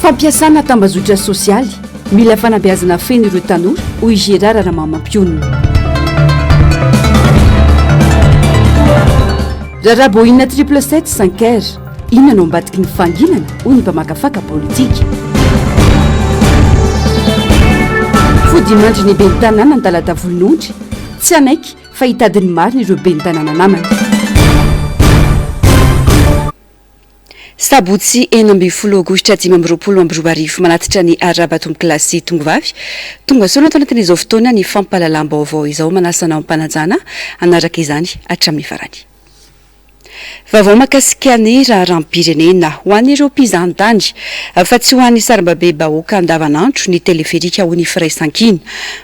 fampiasana tambazotra sosialy mila fanabeazana feno ireo tanora ho igérara raha mamam-pionina raha boina 775 inona no ambadiky ny fanginana hoy ny mpamakafaka politika fodimandry ny ben'ny tanàna ny talata volonondry tsy anaiky fa hitadiny marina ireo ben'ny tanàna namana sabotsy 10 aogositra 2020 manatitra ny arabatombo kilasy tongovavy tonga soa natao anatin'izao fotoana ny fampahalalam-baovao izao manasanao ampanajana anaraka izany hatramin'ny farany vavao makasikany raha ranom-pirenena ho an'ireo mpizahantany fa tsy ho an'ny sarambabe bahoaka andavanandro ny teleferika ho ny firaisan-kina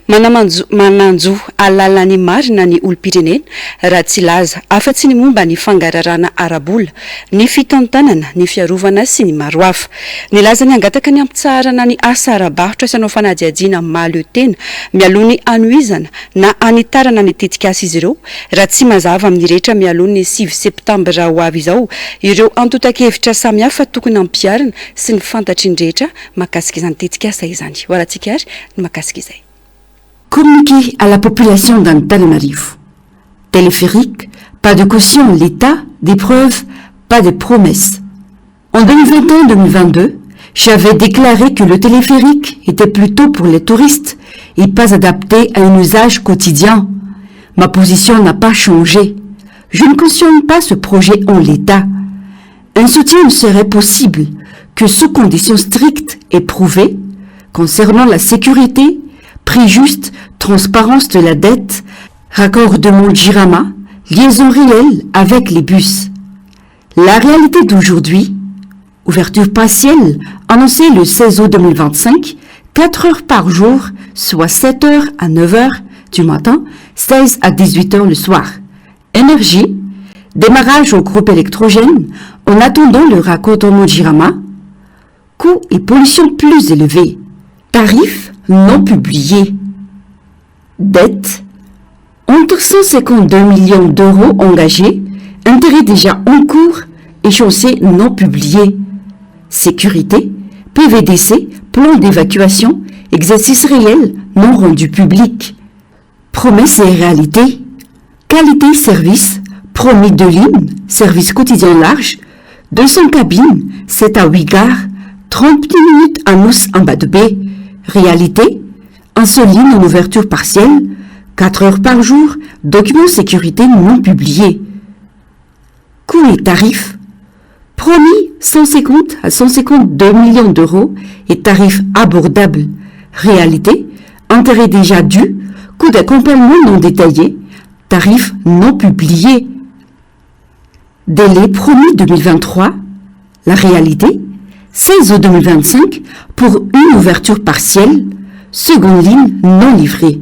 mananjo alalany marina ny olom-pirenena raha tsy laza afa-tsy ny momba ny fangararana arabola ny fitantanana ny fiarovana sy ny maro hafa ny laza ny angataka ny ampitsarana ny asa ara-barotra sy anao fanadiadiana mahaleo tena mialony anoizana na anitarana ny tetikasa izy ireo raha tsy mazava amin'ny rehetra mialony 9 septambra raha ho avy izao ireo antotan-kevitra samihafa tokony ampiarina sy ny fantatry ny rehetra mahakasika izany tetikasa izany hoarantsika ary ny mahakasika izay. Communiquer à la population d'Antananarivo. Téléphérique, pas de caution l'État, des preuves, pas de promesses. En 2021-2022, j'avais déclaré que le téléphérique était plutôt pour les touristes et pas adapté à un usage quotidien. Ma position n'a pas changé. Je ne cautionne pas ce projet en l'état. Un soutien ne serait possible que sous conditions strictes et prouvées concernant la sécurité, prix juste, transparence de la dette, raccordement Jirama, liaison réelle avec les bus. La réalité d'aujourd'hui, ouverture partielle annoncée le 16 août 2025, 4 heures par jour, soit 7 heures à 9 heures du matin, 16 à 18 heures le soir. Énergie, démarrage au groupe électrogène en attendant le raccordement Jirama, coûts et pollution plus élevés, tarifs non publiés, dette, entre 152 millions d'euros engagés, intérêts déjà en cours, échéanciers non publiés, sécurité, PVDC, plan d'évacuation, exercice réel non rendu public, promesses et réalités, qualité service, promis de ligne, service quotidien large, 200 cabines, 7 à 8 gares, 30 minutes à Mousse en bas de baie, réalité, un seul ligne en ouverture partielle, 4 heures par jour, documents sécurité non publiés. Coûts et tarifs, promis 150 à 152 millions d'euros et tarifs abordables. Réalité, intérêt déjà dû, coût d'accompagnement non détaillé, tarifs non publiés. Délai promis 2023, la réalité, 16 août 2025 pour une ouverture partielle, seconde ligne non livrée.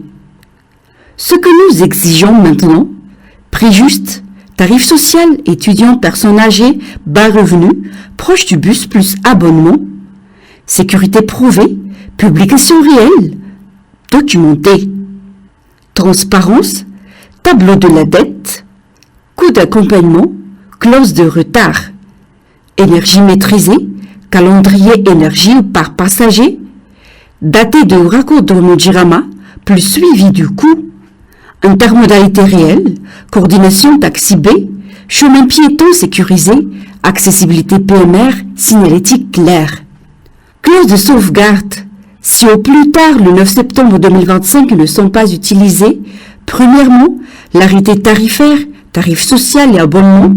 Ce que nous exigeons maintenant, prix juste, tarif social, étudiants, personnes âgées, bas revenus, proche du bus plus abonnement, sécurité prouvée, publication réelle, documentée, transparence, tableau de la dette, coût d'accompagnement, clause de retard, énergie maîtrisée, calendrier énergie par passager, daté de raccordement Jirama, plus suivi du coût, intermodalité réelle, coordination taxi B, chemin piéton sécurisé, accessibilité PMR, signalétique claire. Clause de sauvegarde, si au plus tard le 9 septembre 2025 ne sont pas utilisés, premièrement, l'arrêté tarifaire, tarif social et abonnement.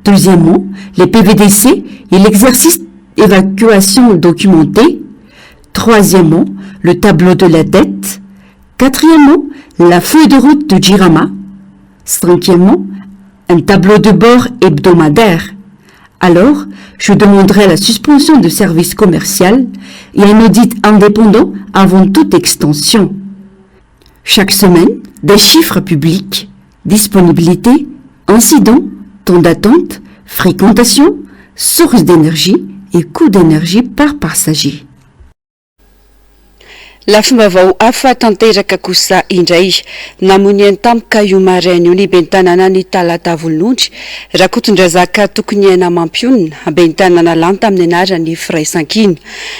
Deuxièmement, les PVDC et l'exercice d'évacuation documenté. Troisièmement, le tableau de la dette. Quatrièmement, la feuille de route de Jirama. Cinquièmement, un tableau de bord hebdomadaire. Alors, je demanderai la suspension de service commercial et un audit indépendant avant toute extension. Chaque semaine, des chiffres publics, disponibilité, incidents, temps d'attente, fréquentation, source d'énergie et coût d'énergie par passager. Lafim-baovao hafa tanteraka kosa indray namony any tampoka io maraina io ny ben'ny tanàna ny talata volonondry Rakotondrazaka tokony aina mampionina ben'ny tanàna lany tamin'ny anarany firaisan-kiny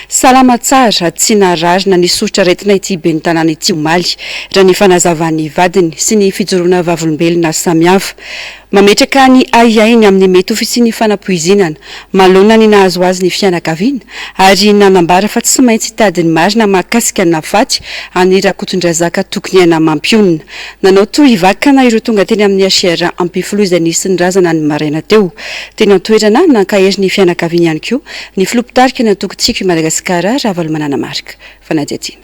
salama tsara tsy nararina ny sotra retina ity ben'ny tanàna ity omaly raha ny fanazavany vadiny sy ny fijoroana vavolombelona samihafa mametraka ny aiainy amin'ny mety ofisiny fanapoizinana malona ny nahazo azy ny fianakaviana ary nanambara fa tsy maintsy tadiny marina mahakasika na faty any Rakotondrazaka tokony aina mampionina nanao toy vakana ireo tonga teny amin'ny asiara ampifolo izay nisy ny razana ny maraina teo teny antoerana nankahery ny fianakaviana ihany koa ny filopitarika ny antokontsika i Madagasikara Ravalomanana Marika fanadiadiana.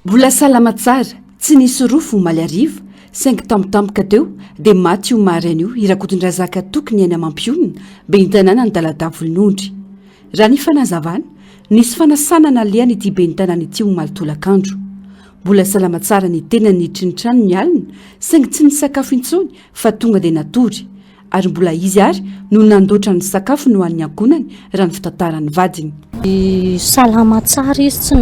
Mbola salama tsara tsy nisy rofo omaly arivo saingy tampotampoka teo dia maty io maraina io i Rakotondrazaka tokony aina mampionina ben'ny tanàna ny talata volonondry raha ny fanazavana nisy fanasanana liany ity ben'ny tanàna ity omaly tolakandro mbola salama tsara ny tena nitrinitrano ny alina saingy tsy nisakafo intsony fa tonga dia natory ary mbola izy ary no nandoatra ny sakafo no an'ny ankonany raha ny fitantarany vadiny. Salama tsara izy tsy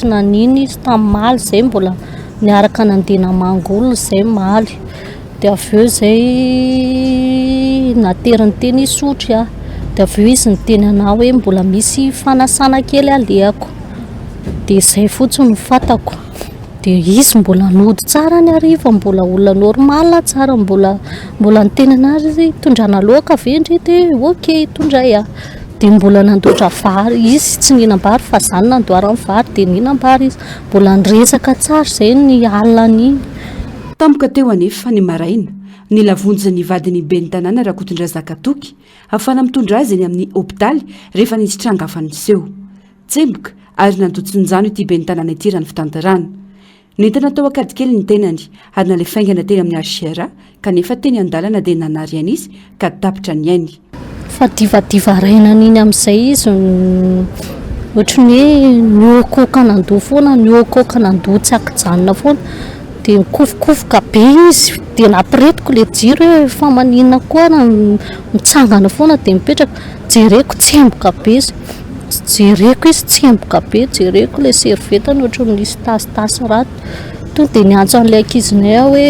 nanino izy tamin'ny maly zay mbola niaraka nandena mangolo zay maly dia avy eo zay nateriny teny isotry dia avy eo izy niteny anao hoe mbola misy fanasana kely aleako dia zay fotsiny fatako dia izy mbola nody tsara ny ariva mbola olona normal tsara mbola niteny anazy tondrana loaka vendry dia okey tondray dia mbola nandoatra vary izy tsy nihinam-bary fa zany nandoarany vary dia nihinam-bary izy mbola niresaka tsara zay ny alina tampoka teo anefa ny maraina nilavonjy ny vadiny ben'ny tanàna Rakotondrazaka toky afana mitondra azy eny amin'ny hopitaly rehefa nisy tranga hafa niseho tsemboka ary nandotsinjano ity ben'ny tanàna ity raha ny fitantarana nentana tao akadikely ny tenany ary nalefaingana teny amin'ny asiara kanefa teny an-dalana dia nanary any izy ka tapitra ny ainy fa divadiva raina niny amin'izay izy ohatran'ny hoe niokoka nandoa foana niokoka nandoa tsy akijanona foana dia nikofokofoka be izy dia nampiretiko ilay jiro hoe fa maninona koa mitsangana foana dia mipetraka jereko tsemboka be izy jereko izy tsemboka be jereko ilay servetany ohatran'ny nisy tasitasy rato to dia niantso an'ilay ankizinay aho hoe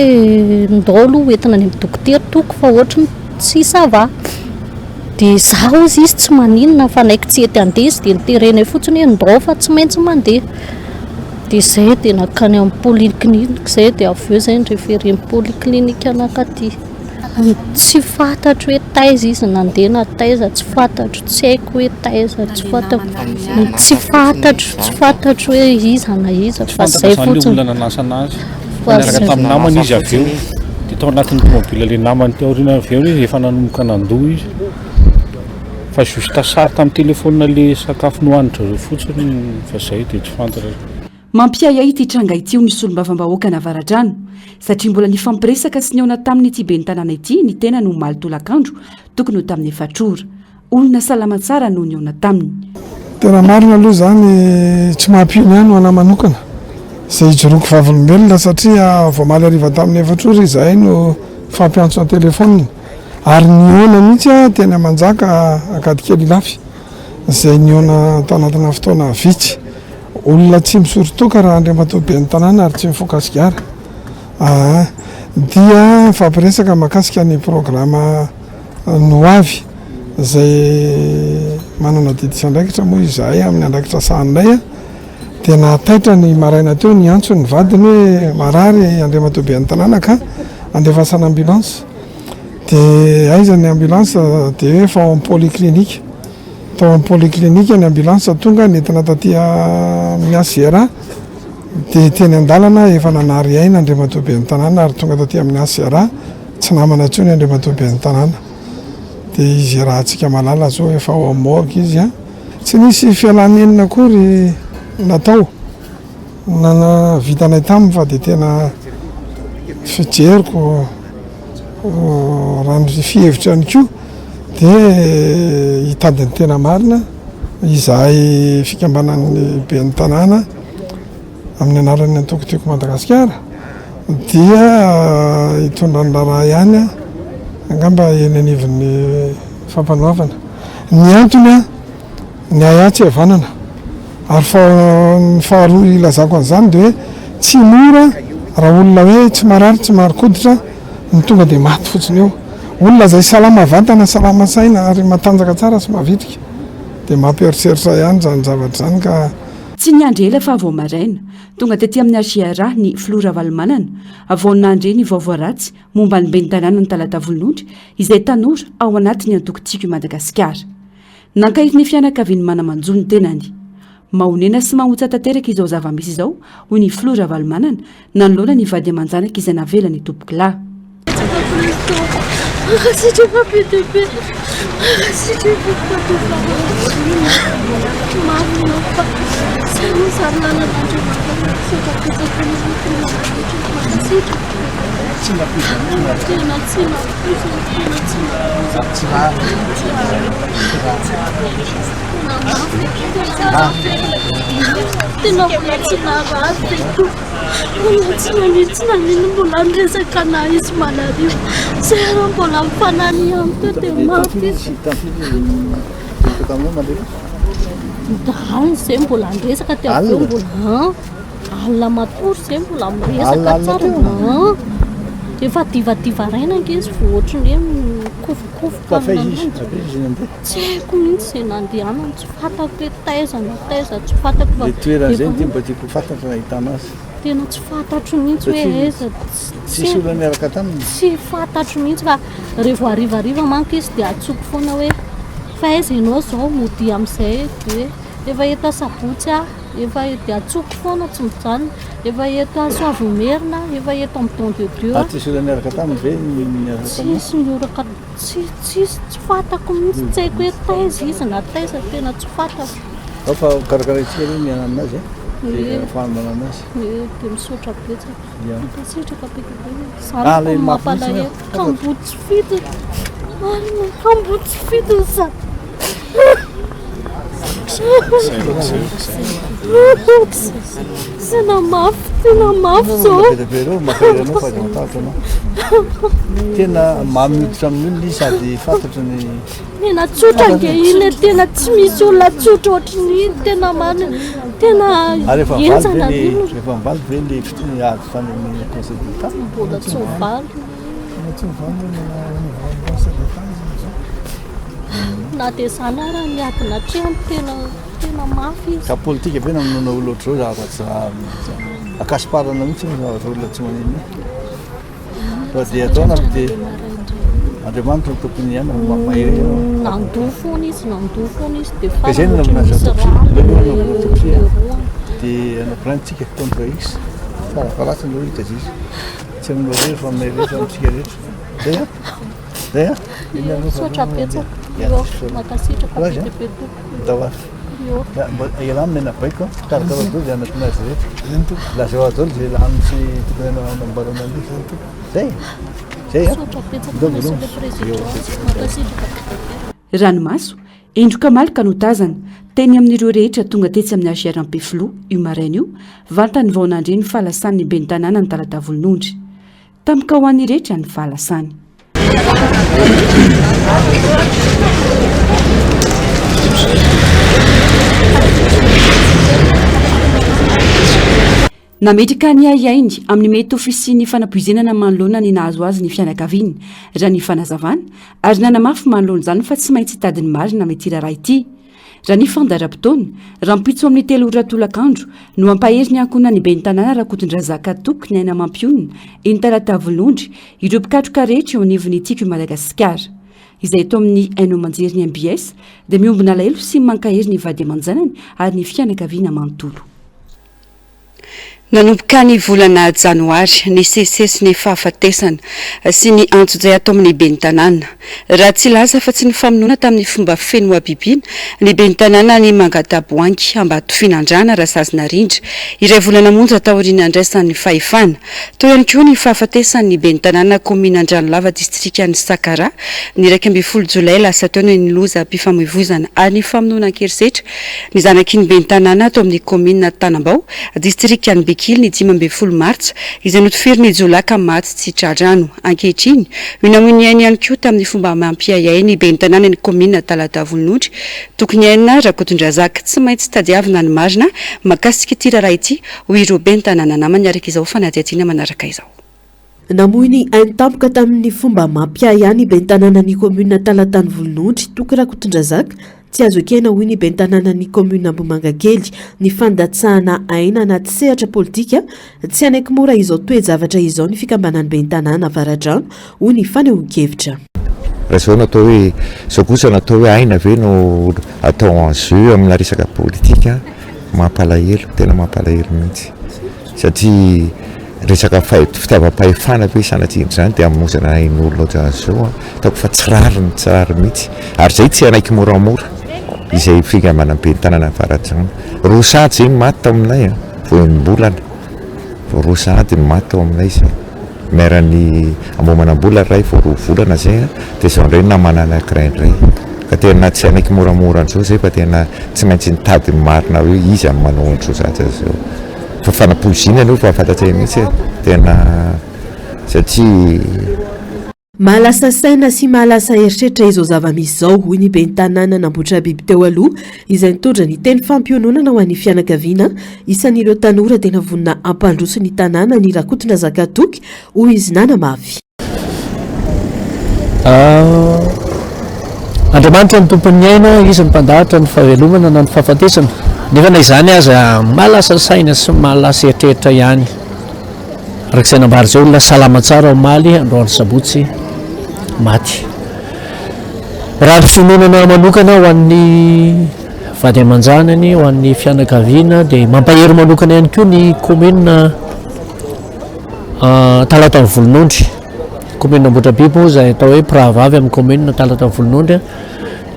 ndao aloha entina any amin'ny dokotera toko fa ohatrany tsy sava dia zaho izy tsy maninona fa naiky tsy ety andeha izy dia niterena fotsiny hoe ndao fa tsy maintsy mandeha dia zay dia nakany amin'ny poliklinika zay dia avy eo zay nireferin'ny poliklinika anakaty tsy fantatro hoe taiza izy nandeha na taiza tsy fantatro tsy haiko hoe taiza tsy fantatro hoe iza na iza fa zay fotsiny olona nanasa anazy niaraka tamin'ny namany izy avy eo dia tao anatin'ny tomobila ilay namany teo aoriana avy eo hoe efa nanomboka nandoa izy fa justa sary tamin'ny telefônina ilay sakafo nohanitra zao fotsiny fa zay dia tsy fantatra mampiaya ity tranga ity misy olombavambahoaka navaradrano satria mbola nifampiresaka sy niona taminy ity ben'ny tanàna ity ny tena no omaly tolakandro tokony ho tamin'ny efatrora olona salama tsara no niona taminy tena marina aloha zany tsy mahampiony ihany ho ana manokana izay hijoroako vavolombelona satria voamaly ariva tamin'ny efatrora izahay no fampiantso ny telefôniny ary niona mihitsy tena manjaka akadikely lafy izay niona tao anatina fotoana vitsy olona tsy misorotoka raha andriamatoa ben'ny tanàna ary tsy mifokasikara dia fampiresaka mahakasika ny programa no avy izay manana diditra andraikitra moa izahay amin'ny andraikitra sahanay dia nahataitra ny maraina teo ny antso ny vadiny hoe marary andriamatoa ben'ny tanàna ka andefasana ambulance dia aiza ny ambulance dia hoe fa ao amin'ny poliklinika tao amin'ny poliklinika ny ambulance tonga nentina tatia miasy era dia teny an-dalana efa nanary aina andriamatoa ben'ny tanàna ary tonga taty amin'ny asiara tsy namana tsony andriamatoa ben'ny tanàna dia izy rahantsika malala zao efa ao amin'ny morgue izy tsy nisy fialanenina akory natao nana vitanay taminy fa dia tena fijeriko raha ny fihevitra any koa dia hitadiny tena marina izahay fikambanan'ny ben'ny tanàna amin'ny anaran'ny antokotiako Madagasikara dia hitondrany raharaha ihany angamba eny anivon'ny fampanoavana ny antony ny ayatsy havanana ary ny faharoa ilazako an'izany dia hoe tsy mora raha olona hoe tsy marary tsy marikoditra ny tonga dia maty fotsiny eo olona izay salama vatana salama saina ary matanjaka tsara sy mavitrika dia mampieritreritra ihany zany zavatra zany ka tsy niandry ela fa vao maraina tonga tetỳ amin'ny RGRA ny Flora Valomanana avao nandre ny vaovao ratsy momba ny ben'ny tanàna ny talata volonondry izay tanora ao anatiny antokotiko i Madagasikara nankahitiny fianakaviany manamanjo ny tenany mahonena sy mahotsa tanteraka izao zava-misy izao hoy ny Flora Valomanana nanoloana ny vady aman-janaka izay navela ny tompoko lahy mbola nresaka na izy manario zay raha mbola mifanany amiko dia mafy dahany zay mbola nresaka dia aveo mbola alina matory zay mbola miresaka tsara efa divadivaraina angizy vo ohatrany hoe mikofokofoka tsy haiko mihitsy zay nandehanany tsy fatako hoe taiza tsy fatako tena tsy fantatro mihitsy hoe aiza tsy fantatro mihitsy fa rehefa arivariva manko izy dia atsoko foana hoe fa aiza ianao zao mody amin'izay dia efa eto sabotsy efa dia atsoko foana tsy mijanona efa eto Soavomerina efa eto amin'ny Don de Dieu tsisy nioraka tsy fatako mihitsy tsy haiko hoe taiza izy na taiza tena tsy fatako dia misotra betsaka makasitraka be mampalahelo kambotsy fity za tena mafy zao tena mamiditra amin'olona sady fantatra ny tena tsotra nge iny tena tsy misy olona tsotra ohatrany tena tena enzana rehefa mivaly ve le ady fanemy conseil d'état mbola tsy mivaly na dia zany raha niadina trano tena mafy izy ka politika be namonona olo ohatr' zao zavatra akasiparana mihitsy zavatra olona tsy manino fa dia ataona dia Andriamanitra ny tompony ihany mahery nandoha foana izy dia zay no naminasa dia anapirantsika contre X farafaratiny lo hita izy tsy amin'orery fa aminay rehetra amitsika rehetra zay sotra betsaka eo makasitraka be dawa iala aminy baiko karakara dia anatin'azy rehetra lazao adaolo zay lahamitsy tokony anambarana zay Ranomaso endroka malika no tazana teny amin'ireo rehetra tonga tetsy amin'ny RGRA Flo io maraina io vantany vao nandre ny fahalasany ny ben'ny tanàna ny talata volonondry tamika ho an'ny rehetra ny fahalasany nametraka ny aiainy amin'ny mety ofisiny fanapoizenana manoloana ny nahazo azy ny fianakaviany raha ny fanazavana ary nanamafy manoloana izany fa tsy maintsy hitadiny marina mety raharaha ity raha ny fandaram-potoana raha mipitso amin'ny telo ratolakandro no ampahery ny ankohona ny ben'ny tanàna Rakotondrazaka toky ny aina mampionina eny talata volonondry ireo mpikatroka rehetra eo anivony tiako i Madagasikara izay eto amin'ny hainao manjery ny MBS dia miombina laelo sy mankahery ny vady aman-janany ary ny fianakaviana manontolo nanomboka ny volana janoary ny sesesy ny fahafatesana sy ny antso izay atao amin'ny ben'ny tanàna raha tsy lasa fa tsy ny famonoana tamin'ny fomba feno abibiana ny ben'ny tanàna ny mangataboangy ambato finandrana rasazina rindra iray volana monja tao aoriana andraisan'ny fahefana toy ihany koa ny fahafatesan'ny ben'ny tanàna komina Andranolava distrika ny Sakara ny 12 Jolay lasa teo ny loza mpifamoivoizana ary ny famonoana Ankerisehatra ny zanaky ny ben'ny tanàna atao amin'ny komina Tanambao distrika ny Bekily ny 15 Martsa izay notifiriny Jolaka maty tsy tradrano ankehitriny inamoiny ainy ihany koa tamin'ny fomba mampiayay ny ben'ny tanàna ny komina Talatavononondry tokony aina Rakotondrazaka tsy maintsy tadiavina ny marina makasika ity raharaha ity hoy ireo ben'ny tanàna namany araka izao fanadihadiana manaraka izao. Namoiny ainy tampoka tamin'ny fomba mampiayay ny ben'ny tanàna ny komina Talatavononondry tokony Rakotondrazaka tsy azo ekena hoy ny ben'ny tanàna ny komina Ambomangakely ny fandatsahana aina anaty sehatra politika tsy anaiky mora izao toe-javatra izao ny fikambanan'ny ben'ny tanàna Avaradrano hoy ny fanehoan-kevitra. Raha izao natao hoe izao kosa natao hoe aina ve no atao en jeu amina resaka politika mampalahelo tena mampalahelo mihitsy satria resaka fitaovam-pahefana be sanatria zany dia amonjana ain'olona ohatran'izao ataoko fa tsy rary mihitsy ary zay tsy anaiky moramora izay fikambanan'ny ben'ny tanàna Avaradrano roa sady zay maty tao aminay voenimbolana roa sady maty tao aminay zay miarany amomanam-bola ray vao roa volana zay dia zao indray namana anankiray ka tena tsy anaiky moramora an'izao zay fa tena tsy maintsy nitady marina hoe izy amin'ny manao an'izao zatra zao fa fanampoizina aloha fa fantatray mihitsy tena satria mahalasa saina sy mahalasa eritreritra izao zava-misy izao hoy ny ben'ny tanàna namboatra biby teo aloha izay nitondra ny teny fampiononana ho an'ny fianakaviana isan'ireo tanora tena vonina ampandroso ny tanàna ny Rakotondrazaka toky hoy izy Nanamafy. Andriamanitra ny tompon'ny aina izy ny mpandahatra ny fahavelomana na ny fahafatesana nefa na izany aza mahalasa saina sy mahalasa eritreritra ihany arak'izay nambary zay olona salama tsara omaly androany sabotsy maty raha ny finoanana manokana ho an'ny vady aman-janany ho an'ny fianakaviana dia mampahery manokana ihany koa ny komina Talatavononondry komina Ambotrabiby moa izay atao hoe prahavavy amin'ny komina Talatavononondry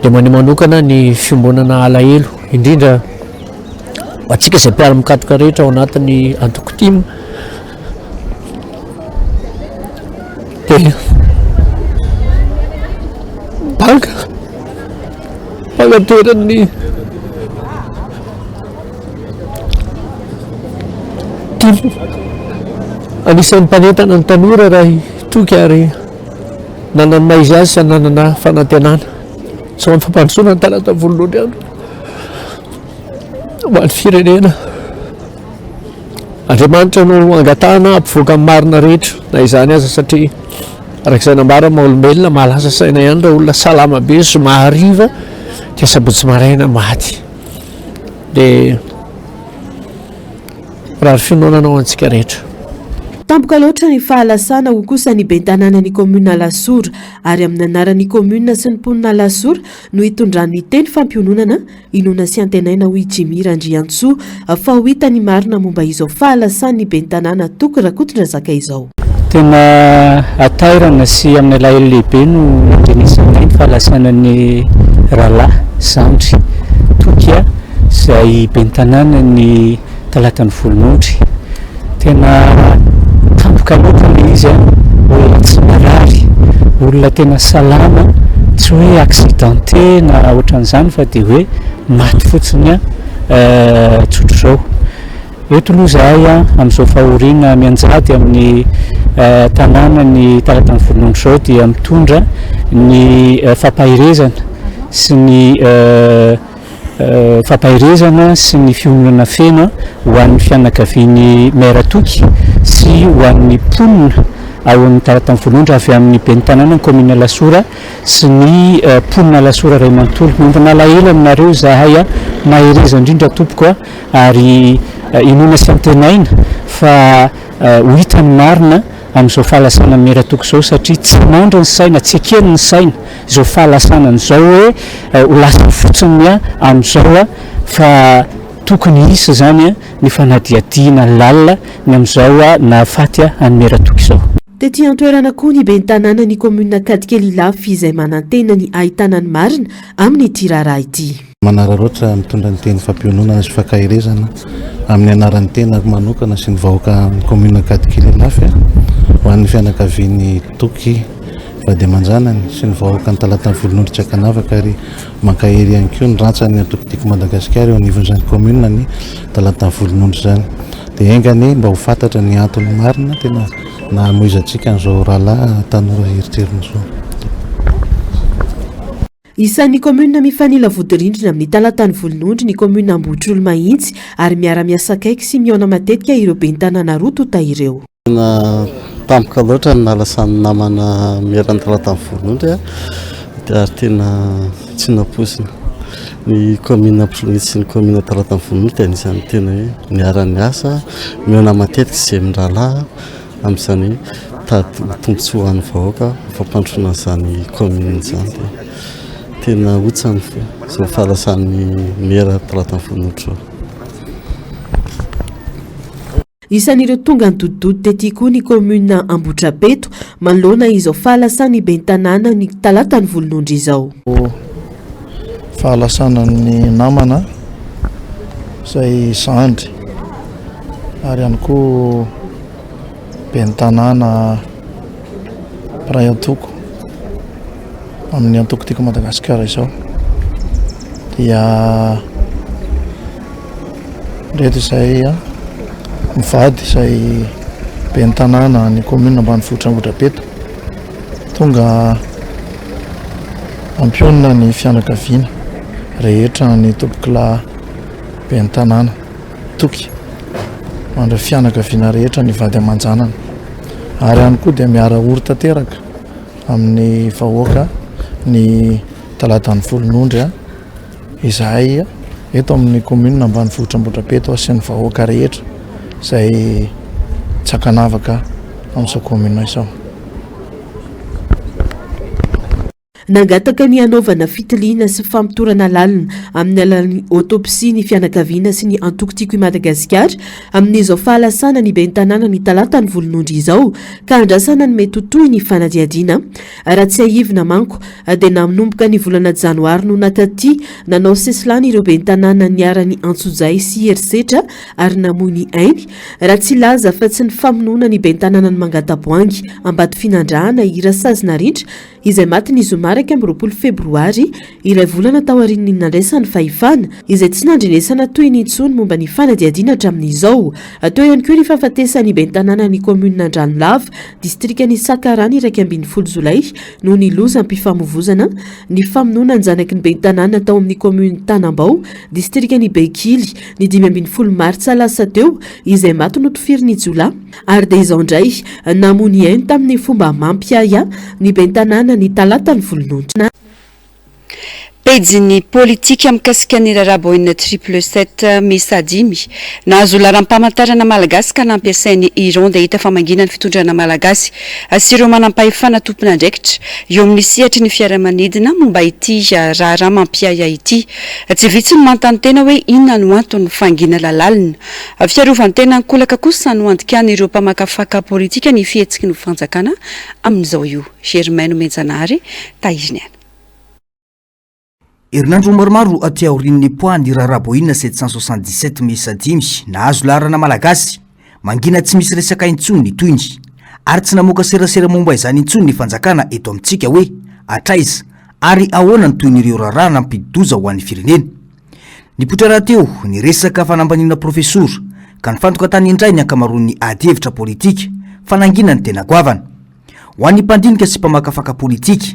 dia maneho manokana ny fiombonana alahelo indrindra atsika izay mpiara-mikatoka rehetra ao anatin'ny Antokotima dia banga toeran'ny timo anisan'ny mpanentana ny tanora raha toky ary nanana maizy azy sy nanana fanantenana tsy ho an'ny fampandrosoana ny Talatavononondry ihany ho an'ny firenena. Andriamanitra no angatahana ampivoaka amin'ny marina rehetra na izany aza satria arak'izay nambara maha-olombelona mahalasa saina ihany raha olona salama be sy mahariva dia sabotsy maraina maty dia raha finoanana ao antsika rehetra. Tampoka loatra ny fahalasana ho kosa ny ben'ny tanàna ny komina Lasora ary amin'ny anaran'ny komina sy ny mponina Lasora no hitondran'ny teny fampiononana inona sy antenaina hoy Jimmy Randriantsoa fa ho hita ny marina momba izao fahalasan'ny ben'ny tanàna toky Rakotondrazaka izao. Tena atairana sy amin'ny alahelo lehibe no andrenisana ny fahalasana rahalahy Sandry Tokia izay ben'ny tanàna ny Talatavononondry tena tampoka loatra izy olona tsy marary olona tena salama tsy hoe accidenté na ohatran'izany fa dia hoe maty fotsiny tsotro zao eto aloha zahay amin'izao fahoriana mianjady amin'ny tanàna ny Talatavononondry zao dia mitondra ny fampahirezana sy ny fampahirezana sy ny fiononana feno ho an'ny fianakavian'ny Maire Toky sy ho an'ny mponina ao amin'ny Talatavononondry avy amin'ny ben'ny tanàna ny komina Lasora sy ny mponina Lasora Ray Manontolo. Miomby alahelo aminareo zahay mahireza indrindra tompoko ary inona sy antenaina fa ho hitan'ny marina amin'izao fahalasana Maire Toky izao satria tsy mandra ny saina tsy ekeny ny saina izao fahalasana an'izao hoe ho lasa fotsiny amin'izao fa tokony isa zany a ny fanadiadiana lalina ny amin'izao a na faty a anymeratoky izao. Tety antoerana koa ny ben'ny tanàna ny komuna Kadikely lafy izay manantena ny ahitana ny marina amin'ny ity raharaha ity. Manararoatra mitondra ny teny fampionona sy fakahirezana amin'ny anaran'ny tena manokana sy ny vahoaka ny komuna Kadikely lafy ho an'ny fianakaviany Toky Vady Amanjanany sy ny vahoaka ny talatany volon'ondry Tsakanavaka ary mankahery ihany koa ny rantsany Tokotiko Madagasikara eo anivon'izany komuna ny talatany volon'ondry zany. Dia engany mba ho fantatra ny antony marina tena nahamoizantsika an'izao rahalahy tanora eritreriny izao. Isan'ny komuna mifanila vodirindrina amin'ny talatany volon'ondry ny komuna Ambohitrolo Mahitsy ary miara-miasa akaiky sy mihaona matetika ireo ben'ny tanàna roa tota ireo. Tampoka loatra ny nalasan'ny namana miarany talatany volon'ondry dia ary tena tsy naposina. Ny komuna Ambohitrolo sy ny komuna talatany volon'ondry dia anisan'ny tena hoe miara-miasa mihaona matetika sy izay mirahalahy amin'izany tombontsoan'ny vahoaka fampandrosoana an'izany komuna izany. Tena otsany izao fahalasan'ny mera talatany volon'ondry. Isan'ireo tonga nidodidody tety koa ny komuna Ambohitrapeto manoloana izao fahalasany ben'ny tanàna ny talatany volon'ondry izao. Fahalasana ny namana izay zandry ary ihany koa ben'ny tanàna Ray Antoko amin'ny Antokotiko Madagasikara izao dia reto izay mivady izay ben'ny tanàna ny komuna ambanivohitra Ambohitrapeto tonga ampionina ny fianakaviana rehetra ny tompokila ben'ny tanàna Toky mandra fianakaviana rehetra ny Vady Amanjanany ary ihany koa dia miara ory tanteraka amin'ny vahoaka ny talatany volon'ondry izay eto amin'ny komuna ambanivohitra Ambohitrapeto sy ny vahoaka rehetra izay Tsakanavaka amin'izao komuna izao. Nangataka ny anaovana fitiliana sy fampitorana lalina amin'ny alalan'ny autopsia ny fianakaviana sy ny Antokotiko Madagasikara amin'izao fahalasana ny ben'ny tanàna ny talatany volon'ondry izao ka andrasana ny mety ho toy ny fanadiadiana. Raha tsy ahivina manko dia nanomboka ny volana Janoary no nakaty nanao sesilany ireo ben'ny tanàna niarany Antsojay sy Herisetra ary namoy ny ainy raha tsy laza fa tsy ny famonoana ny ben'ny tanàna ny Mangataboangy Ambato Finandrahana Irasazina-rindra izay maty ny zoma 20 Febroary ilay volana tao aorian'ny nandraisany fahefana izay tsy nandrenesana toy ny intsony momba ny fanadiadiana hatramin'izao. Atao ihany koa ny fahafatesany ben'ny tanàna ny komuna Andranolava distrikany Sakarany 12 Jolay no ny lozam-pifamovozana ny famonoana ny zanaky ny ben'ny tanàna tao amin'ny komuna Tanambao distrikany Bekily ny 15 Martsa lasa teo izay maty no tofirin'ny Jola ary dia izao indray namony ainy tamin'ny fomba mampiaya ny ben'ny tanàna ny talatany volon'ondry. Pejiny politika mikasika ny raraboina 777 misadimy nahazo laram-pamantarana malagasy ka nampiasainy Iran dia hita famanginany fitondrana malagasy sy ireo manampahefana tompon'andraikitra eo amin'ny sihatry ny fiaramanidina momba ity raharaha mampiaya ity. Tsy vitsy ny manontany tena hoe inona no antony fangina lalàlina. Fiarovany tena nikolaka kosa no andikana ireo mpamakafaka politika ny fihetsiky ny fanjakana amin'izao io. Germaine Menjanary Taiziny. Herinandro maromaro aty aorian'ny poany raraboina 777 misadimy nahazo laharana malagasy mangina tsy misy resaka intsony toyny ary tsy namoaka serasera momba izany intsony ny fanjakana eto amintsika hoe atraiza ary ahoana ny toy n'ireo raharaha nampididoza ho an'ny firenena. Nipoitra raha teo ny resaka fanambanina profesora ka nifantoka tany indray ny ankamaroan'ny adihevitra politika fanangina ny tena goavana ho an'ny mpandinika sy mpamakafaka politika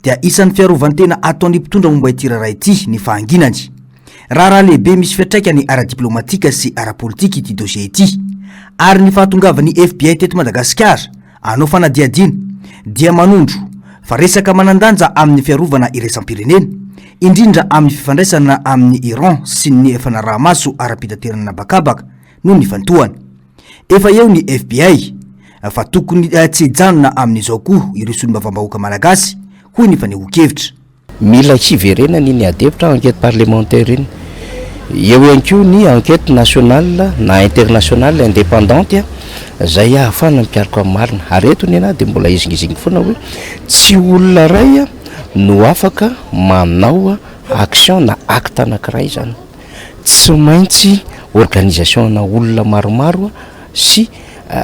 dia isan'ny fiarovany tena ataon'ny mpitondra momba ity raharaha ity ny fahanginany. Raharaha lehibe misy fiantraikany ara-diplomatika sy ara-politika ity dossier ity ary ny fahatongavan'ny FBI teto Madagasikara anao fanadiadiana dia manondro fa resaka manandanja amin'ny fiarovana iraisam-pirenena indrindra amin'ny fifandraisana amin'ny Iran sy ny fanarahamaso ara-pitaterana bakabaka no ny fantohany. Efa eo ny FBI fa tokony tsy hijanona amin'izao koa ireo solombavam-bahoaka malagasy hoy ny fanehoan-kevitra. Mila hiverena ny adeptra enquête parlementaire iny eo ihany koa ny enquête nationale na internationale indépendante zay ahafana mipiariko amin'ny marina ary eto ny ana dia mbola izigizigny foana hoe tsy olona ray no afaka manao action na acte anankiray zany, tsy maintsy organisation na olona maromaro sy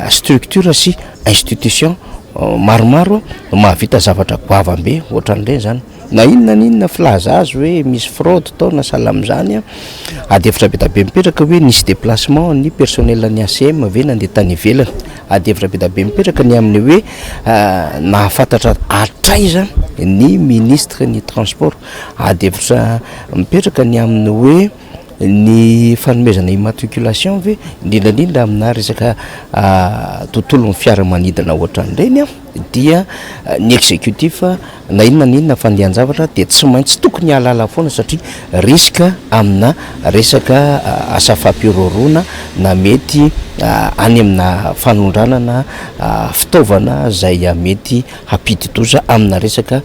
structure sy institution maromaro mahavita zavatra goavambe ohatran'ireny zany, na inona filaza azy hoe misy fraude tao na sahala amin'izany ady hevitra be tabe mipetraka hoe nisy déplacement ny personnel ny ACM ve nandeha tany ivelany, ady hevitra be tabe mipetraka ny amin'ny hoe nahafantatra atraiza ny ministre ny transport, ady hevitra mipetraka ny amin'ny hoe ny fanomezana immatriculation ve indrindrandrindra amina resaka tontolo ny fiaramanidina ohatran'ireny dia ny exécutif na inona fandehan-javatra dia tsy maintsy tokony halala foana satria risque amina resaka asa fampiroroana na mety any amina fanondranana fitaovana zay mety hampidi-doza amina resaka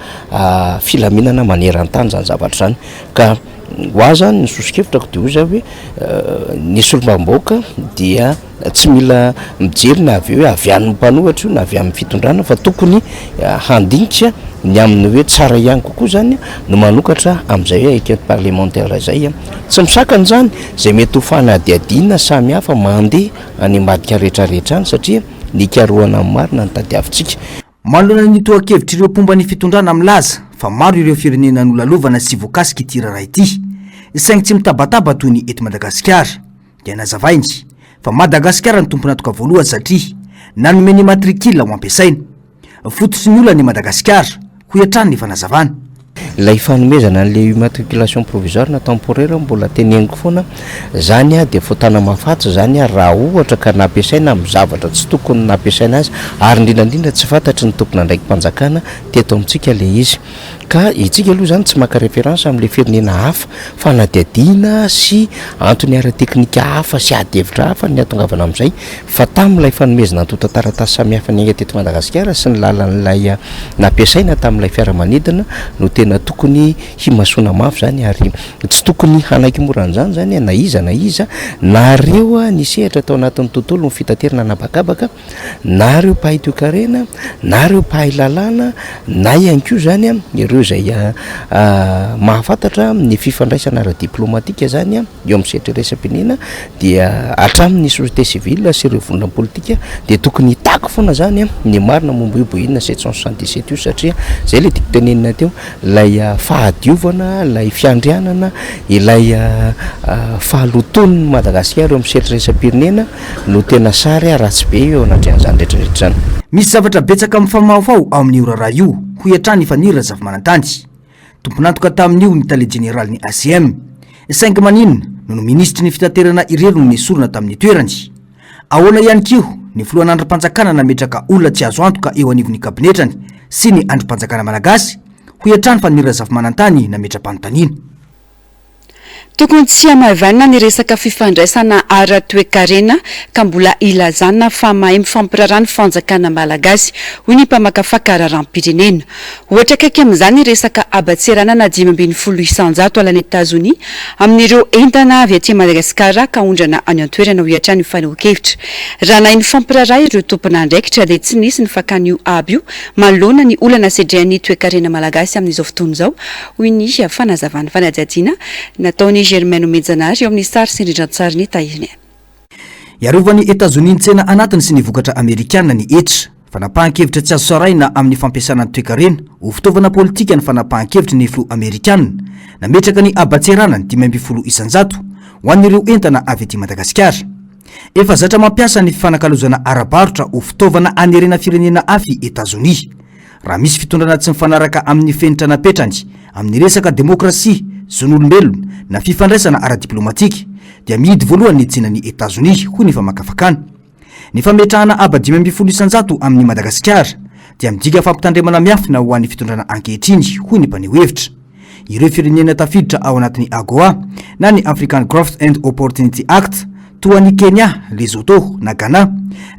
filaminana maneran-tany zany zavatra zany. Ka ho aza ny sosokevitra dia oza hoe ny solombavam-bahoaka dia tsy mila mijery na avy eo hoe avy an'ny mpanohatra io na avy amin'ny fitondrana fa tokony handinika ny amin'ny hoe tsara ihany kokoa zany no manokatra amin'izay hoe enquête parlementaire zay tsy misakany zany zay mety ho fanadiadina samy hafa mandeha any ambadika rehetrarehetra any satria ny karohana amin'ny marina ny tadiavintsika. Manoloana ny toa-kevitra ireo mpomba ny fitondrana milaza fa maro ireo firenena nolalovana sy voakasika ity raharaha ity saingy tsy mitabataba toy ny eto Madagasikara dia nazavainy fa Madagasikara ny tompona toka voalohany satria nanome ny matrikila ho ampiasaina fototry ny olona ny Madagasikara ho hiatrany ny fanazavana. Ilay fanomezana an'ilay immatriculation provisoire na temporaire mbola teneniko foana zany dia fotana mahafatsy zany raha ohatra ka nampiasaina amin'ny zavatra tsy tokony nampiasaina azy ary indrindrandrindra tsy fantatry ny tompona ndraiky mpanjakana teto amintsika le izy ka itsika aloha zany tsy maka référence amin'le firenena hafa fanadiadina sy antony ara-teknika hafa sy ady-hevitra hafa ny atongavana amin'izay fa tamin'ilay fanomezana antotan-taratasy samihafa ny teto Madagasikara sy ny lalan'ilay nampiasaina tamin'ilay fiaramanidina no tena tokony himasona mafy zany ary tsy tokony hanaiky moran'izany zany na iza nareo ny sehatra tao anatin'ny tontolo ny fitaterana nabakabaka na reo mpahay toe-karena na reo mpahay lalàna na ihany koa zany ireo zay mahafantatra ny fifandraisana ara-diplomatika zany eo amin'ny sehatra resam-pirenena dia hatramin'ny société civile sy ireo vonona politika dia tokony hitako foana zany ny marina momba io boinina 777 io satria zay le tiako tenenina teo lay fahadiovana lay fiandrianana ilay fahalotony Madagasikara eo amin'ny sehatra resam-pirenena no tena sary ratsy be eo anatrehan'izany rehetrarehetra zany. Misy zavatra betsaka amin'ny famahafao amin'ny raharaha io ho hiatrany fanira zava-manantany tomponantoka tamin'io ny tale général ny ACM saingy maninona noho ministry ny fitaterana irelo no nisorona tamin'ny toerany ahoana ihany kio ny filohan'ny androm-panjakana nametraka olona tsy azo antoka eo anivon'ny kabinetrany sy ny androm-panjakana malagasy ho hiatrany fanira zava-manantany nametra-panontaniana. Tokony tsy hamavanana ny resaka fifandraisana ara-toe-karena ka mbola ilazana fa mahay mifampirarana fanjakana malagasy hoy ny mpamakafaka raharam-pirenena. Ohatra kaiky amin'izany resaka abatserana na 5,7 isanjato alany Etazonia amin'ireo entana avy aty Madagasikara ka ondrana any an-toerana ho hiatrany fanehoan-kevitra. Raha nahay ny fampiraraha ireo tompona andraikitra dia tsy nisy ny fakan'io aby io manoloana ny olana sedran'ny toe-karena malagasy amin'izao fotoana izao hoy ny fanazavana fanadihadiana nataony Germaine Mejanary eo amin'ny sary sy indrindran-tsary ny tahiriny. Iarovany Etazonia ny tsena anatiny sy ny vokatra Amerikana ny etra fanapahan-kevitra tsy azo saraina amin'ny fampiasana ny toe-karena ho fitaovana politika ny fanapahan-kevitra ny filo Amerikana nametraka ny abatserana ny 5,7 isanjato ho an'ireo entana avy aty Madagasikara. Efa zatra mampiasa ny fifanakalozana ara-barotra ho fitaovana anerena firenena afy Etazonia raha misy fitondrana tsy mifanaraka amin'ny fenitra napetrany amin'ny resaka demokrasia zon'olombelona na fifandraisana ara-diplomatika dia mihidy voalohany ny tsinan'ny Etazonia hoy ny famakafakana. Ny fametrahana aba 5,7 isanjato amin'ny Madagasikara dia midika fampitandremana miafina ho an'ny fitondrana ankehitriny hoy ny mpaneho hevitra. Ireo firenena tafiditra ao anatin'ny AGOA na ny African Growth and Opportunity Act toa ny Kenya, Lesotho na Ghana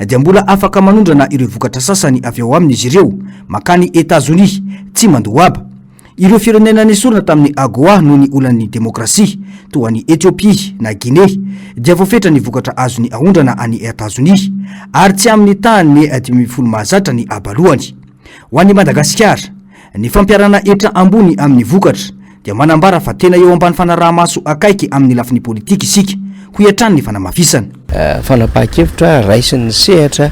dia mbola afaka manondrana ireo vokatra sasany avy ao amin'izy ireo makany Etazonia tsy mandoa aba. ireo firenena nesorina tamin'ny agoa noho ny olan'ny demokrasia toa ny Etiopia na Guinée dia voafetra ny vokatra azony aondrana any Etazonia ary tsy amin'ny tany ny 10 mahazatra ny abalohany. Ho an'ny Madagasikara, ny fampiarana etra ambony amin'ny vokatra dia manambara fa tena eo ambany fanarahamaso akaiky amin'ny lafiny politika isika ho iatrany ny fanamafisana. Fanapahan-kevitra raisin'ny sehatra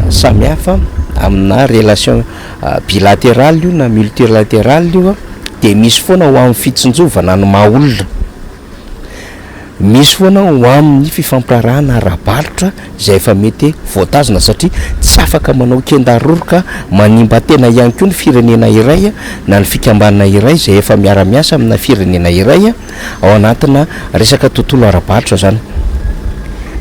samihafa amina relation bilatérale io na multilatérale io dia misy foana ho amin'ny fitsinjovana ny maha-olona, misy foana ho amin'ny fifampirarahana ara-balitra izay efa mety voatazona satria tsy afaka manao kendaroroka manimba tena ihany koa ny firenena iray na ny fikambanana iray izay efa miara-miasa amina firenena iray ao anatina resaka tontolo ara-balitra zany.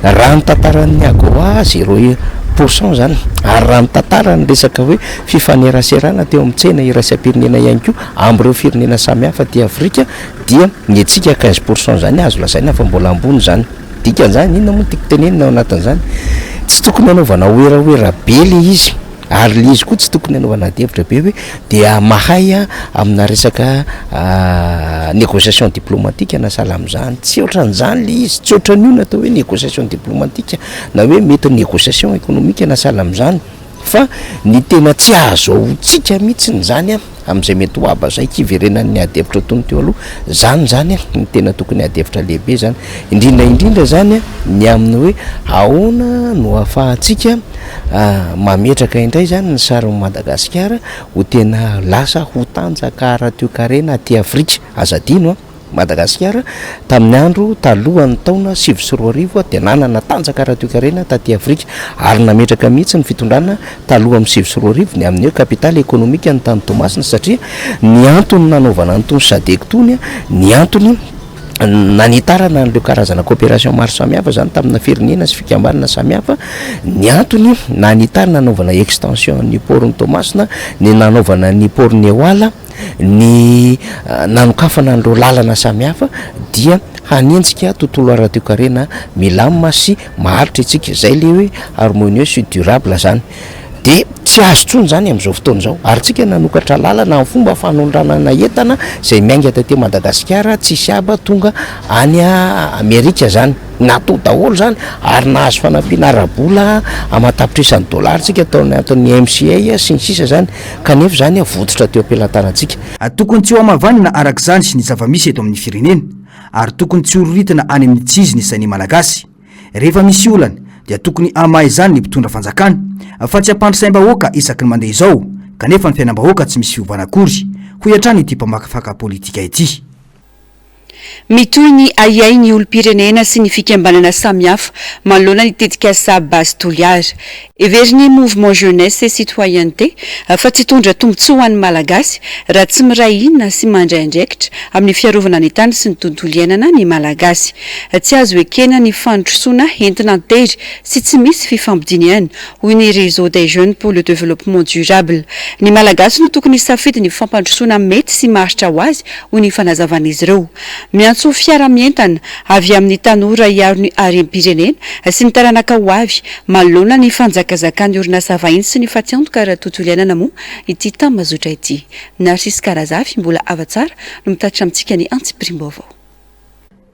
Raha ny tantaran'ny agoa 0% zany ary raha ny tantarany resaka hoe fifaneraserana teo amin'ny tsena iraisam-pirenena ihany koa amin'ireo firenena samihafa ty Afrika dia ny etsika 15% zany azo lasaina fa mbola ambony zany. Dikan'izany inona moa tiako tenenina ao anatin'izany, tsy tokony hanaovana oeraoera be le izy ary le izy koa tsy tokony hanaovana devitra be hoe dia mahay amina resaka négociation diplomatique na sahala amin'izany. Tsy ohatran'izany le izy, tsy ohatran'io na atao hoe négociation diplomatique na hoe mety négociation économique na sahala amin'izany, fa ny tena tsy azo aotsika mihitsy zany amin'izay mety ho aba zay kiverenan'ny adevitra tony teo aloha zany ny tena tokony adevitra lehibe zany indrindra zany ny amin'ny hoe ahoana no ahafahantsika mametraka indray zany ny sarin'ny Madagasikara ho tena lasa ho tanjaka ara-teo karena aty Afrika. Azadino Madagasikara tamin'ny andro talohan'ny taona 2024 dia nanana tanjaka ara-teo karena taty Afrika ary nametraka mihitsy ny fitondrana taloha amin'ny 2024 ny amin'ny kapitaly ekonomika ny tany Tomasina satria ny antony nanaovana antony SADC tony ny antony nanitarana an'ireo karazana coopération maro samihafa zany tamina firenena sy fikambanana samihafa. Ny antony nanitarana nanaovana extension ny portny Tomasina, ny nanaovana ny portny Ewala, ny nanokafana an'ireo lalana samihafa dia hanenjika tontolo ara-teo karena milamina sy maharitra itsika zay le hoe harmonieuse sy durable zany. De tsy azo tsony zany amin'izao fotoana izao ary tsika nanokatra lalana amin'ny fomba fanondranana entana izay miainga taty Madagasikara tsisy aba tonga any Amerika zany natao daholo zany ary nahazo fanampiana ara-bola amatapitrisany dollara tsika atao anatin'ny MCA sy ny sisa zany kanefa zany vototra teo am-pelantanantsika. Tokony tsy ho amavanina arak'izany sy ny zava-misy eto amin'ny firenena ary tokony tsy hororitana any amin'ny tsizy ny sainy malagasy. Rehefa misy olana dia tokony amahy zany ny mpitondra fanjakana fa tsy ampandrisaim-bahoaka isaky ny mandeha izao kanefa ny fiainam-bahoaka tsy misy fiovana akory ho iatrany ity mpamakafaka politika ity. Mitohy ny ayay ny olom-pirenena sy ny fikambanana samihafa manoloana ny tetikasa base toliara everiny mouvement jeunesse et citoyenneté fa tsy tondra tombotsoa ho an'ny malagasy raha tsy miray inona sy mandray andraikitra amin'ny fiarovana ny tany sy ny tontolo iainana ny malagasy. Tsy azo ekena ny fandrosoana entina tery sy tsy misy fifampidiniana hoy ny réseau des jeunes pour le développement durable. Ny malagasy no tokony safidy ny fampandrosoana mety sy maharitra ho azy hoy ny fanazavan'izy ireo. Miantso fiara-mientana avy amin'ny tanora hiaro ny harem-pirenena sy ny taranaka ho avy manoloana ny fanjakazakany orinasa vahiny sy ny fahatsiantoka ara-tontolo iainana moa ity tamazotra ity. Narcisse Karazafy mbola avatsara no mitatitra amintsika ny antsipirim-baovao.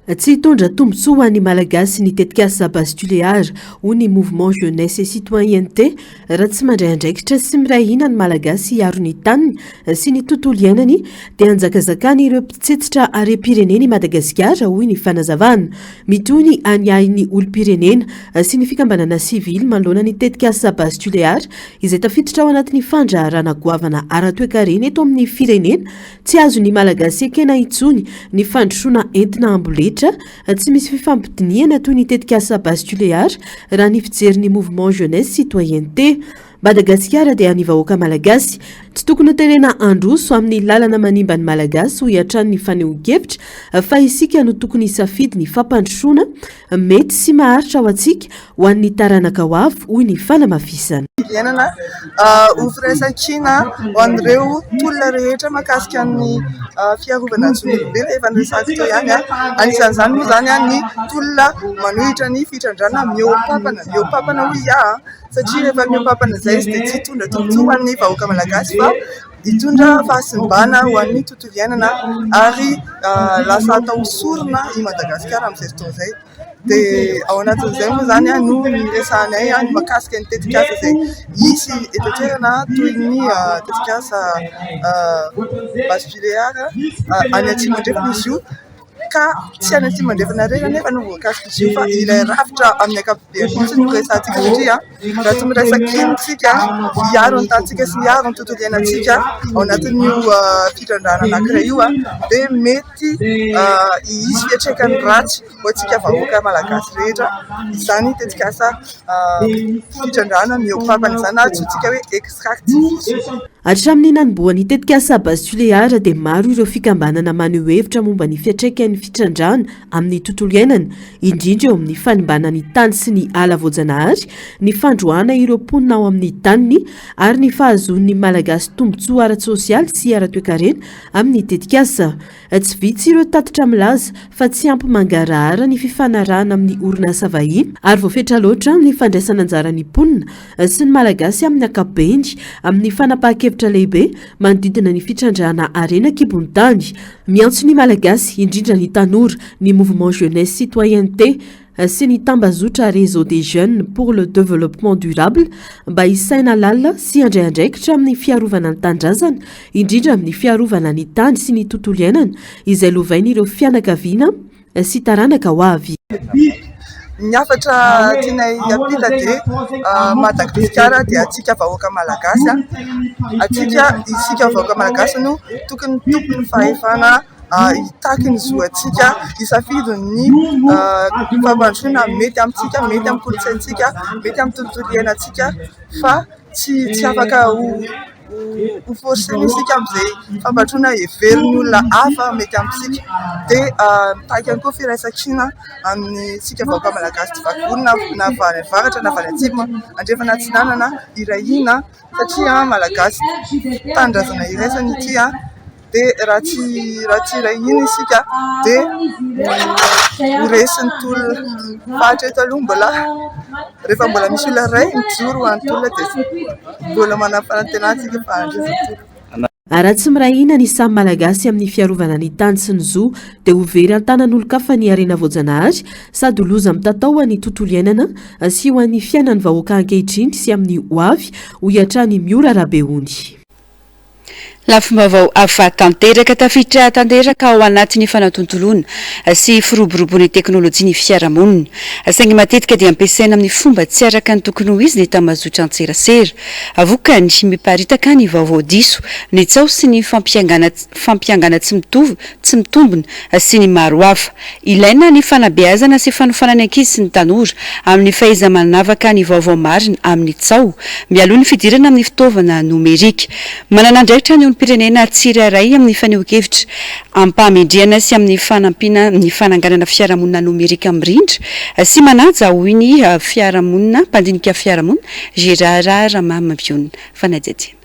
Tsy hitondra tombotsoa ho an'ny malagasy ny tetikasa base toliara ho ny mouvement jeunesse et citoyenneté raha tsy mandray andraikitra sy miray hina ny malagasy hiaro ny taniny sy ny tontolo iainany dia anjakazakany ireo mpitsetitra harem-pireneny Madagasikara hoy ny fanazavana. Mitohy ny aniahin'ny olom-pirenena sy ny fikambanana sivily manoloana ny tetikasa base toliara izay tafiditra ao anatin'ny fandraharana goavana ara-toe-karena eto amin'ny firenena. Tsy azo ny malagasy ekena intsony ny fandrosoana entina amboletra tsy misy fifampidiniana toy ny tetikasa base toliara raha ny fijery mouvement jeunesse citoyenneté. Madagasikara dia ny vahoaka malagasy tsy tokony hotenena androso amin'ny lalana manimba ny malagasy ho iatran'ny fanehoan-kevitra fa isika no tokony hisafidy ny fampandrosoana mety sy maharitra ao antsika ho an'ny taranaka ho avy hoy ny fanamafisana. Firenena ho firaisan-kina ho an'ireo olona rehetra mahakasika ny fiarovana ny zon'olombelona efa niresahako teo ihany anisan'izany moa zany ny olona manohitra ny fitrandrana mihoapapana ho ia satria rehefa mihoapapana izay izy dia tsy hitondra tombotsoa ho an'ny vahoaka malagasy fa hitondra fahasimbana ho an'ny tontolo iainana ary lasa atao sorona i Madagasikara amin'izay fotoana izay. Dia ao anatin'izay moa zany no niresahanay ny mahakasika ny tetikasa izay isy eto an-toerana toy ny tetikasa basculière any Atsimo andrefana izy io, ka tsy any Atsimo andrefana reny nefa no voakasika izy io fa ilay rafitra amin'ny ankapobeny fotsiny no resahantsika satria raha tsy miresaka isika hiaro ny tantsika sy hiaro ny tontolo iainantsika ao anatin'io fitrandrana anankiray io dia mety hisy fiantraikany ratsy ho antsika vahoaka malagasy rehetra. Izany tetikasa fitrandrana miompampana izany na antsointsika hoe extractivisme. Hatramin'ny nanomboan'ny tetikasa basculière dia maro ireo fikambanana maneho hevitra momba ny fiantraikan'ny fitrandrana amin'ny tontolo iainana, indrindra eo amin'ny fanimbanany tany sy ny ala voajanahary, ny fandroana ireo mponina ao amin'ny taniny ary ny fahazoan'ny malagasy tombontsoa ara-tsosialy sy ara-toekarena amin'ny tetikasa. Tsy vitsy ireo tatitra milaza fa tsy ampy mangarahara ny fifanarahana amin'ny orinasa vahiny ary voafetra loatra ny fandraisana anjaran'ny mponina sy ny malagasy amin'ny ankapobeny amin'ny fanapahan-kevitra lehibe manodidina ny fitrandrana arena kibony tany. Miantso ny malagasy indrindra ny tanora, ny mouvement jeunesse citoyenneté sy ny tambazotra réseau des jeunes pour le développement durable mba isaina lalina sy handray andraikitra amin'ny fiarovana ny tandrazana, indrindra amin'ny fiarovana ny tany sy ny tontolo iainana izay lovain'ireo fianakaviana sy taranaka ho avy. Ny afatra tianay ampita dia Madagasikara dia atsika vahoaka malagasy, atsika isika vahoaka malagasy no tokony tompony fahefana hitaky ny zo atsika hisafidy ny fampandrosoana mety amintsika, mety amin'ny kolotsaintsika, mety amin'ny tontolo iainantsika fa tsy afaka ho forcena isika amin'izay fampandrosoana heveriny olona hafa mety amintsika. Dia mitaky ihany koa firaisan-kina amin'ny sika vahoaka malagasy tsy vakiolona na avy avaratra na avy atsimo andrefana atsinanana irahina satria malagasy tandrazana iraisany ity dia raha tsy irahina isika dia horesin'ny tolona fahatra eto aloha mbola rehefa mbola misy olona iray mijoro ho an'ny tolona dia mbola manam-panantenantsika fa handrezany tolona. Raha tsy mirahina ny samy malagasy amin'ny fiarovana ny tany sy ny zo dia ho very an-tanan'olon-kafa ny arena voajanahary sady ho loza mitatao ny tontolo iainana sy ho an'ny fiainan'ny vahoaka ankehitriny sy amin'ny ho avy ho hiatrany miora rabe hony. Lafim-baovao hafa tanteraka tafiditra tanteraka ao anatin'ny fanatontoloana sy firoboroboan'ny teknôlôjia ny fiarahamonina. Saingy matetika dia ampiasaina amin'ny fomba tsy araka ny tokony ho izy ny tambazotra an-tserasera. Avokany miparitaka ny vaovao diso, ny tsao sy ny fampiangana tsy mitombina sy ny maro hafa. Ilaina ny fanabeazana sy fanofanana ankizy sy ny tanora amin'ny fahaiza manavaka ny vaovao marina amin'ny tsao, mialoha ny fidirana amin'ny fitaovana nomerika. Manana andraikitra ny pirenena tsirairay amin'ny fanehoan-kevitra ampamindriana sy amin'ny fanampiana ny fananganana fiarahamonina nomerika mirindra sy manaja hoy ny fiarahamonina mpandinika fiarahamonina Gérard Ramamampiona fanadihadiana.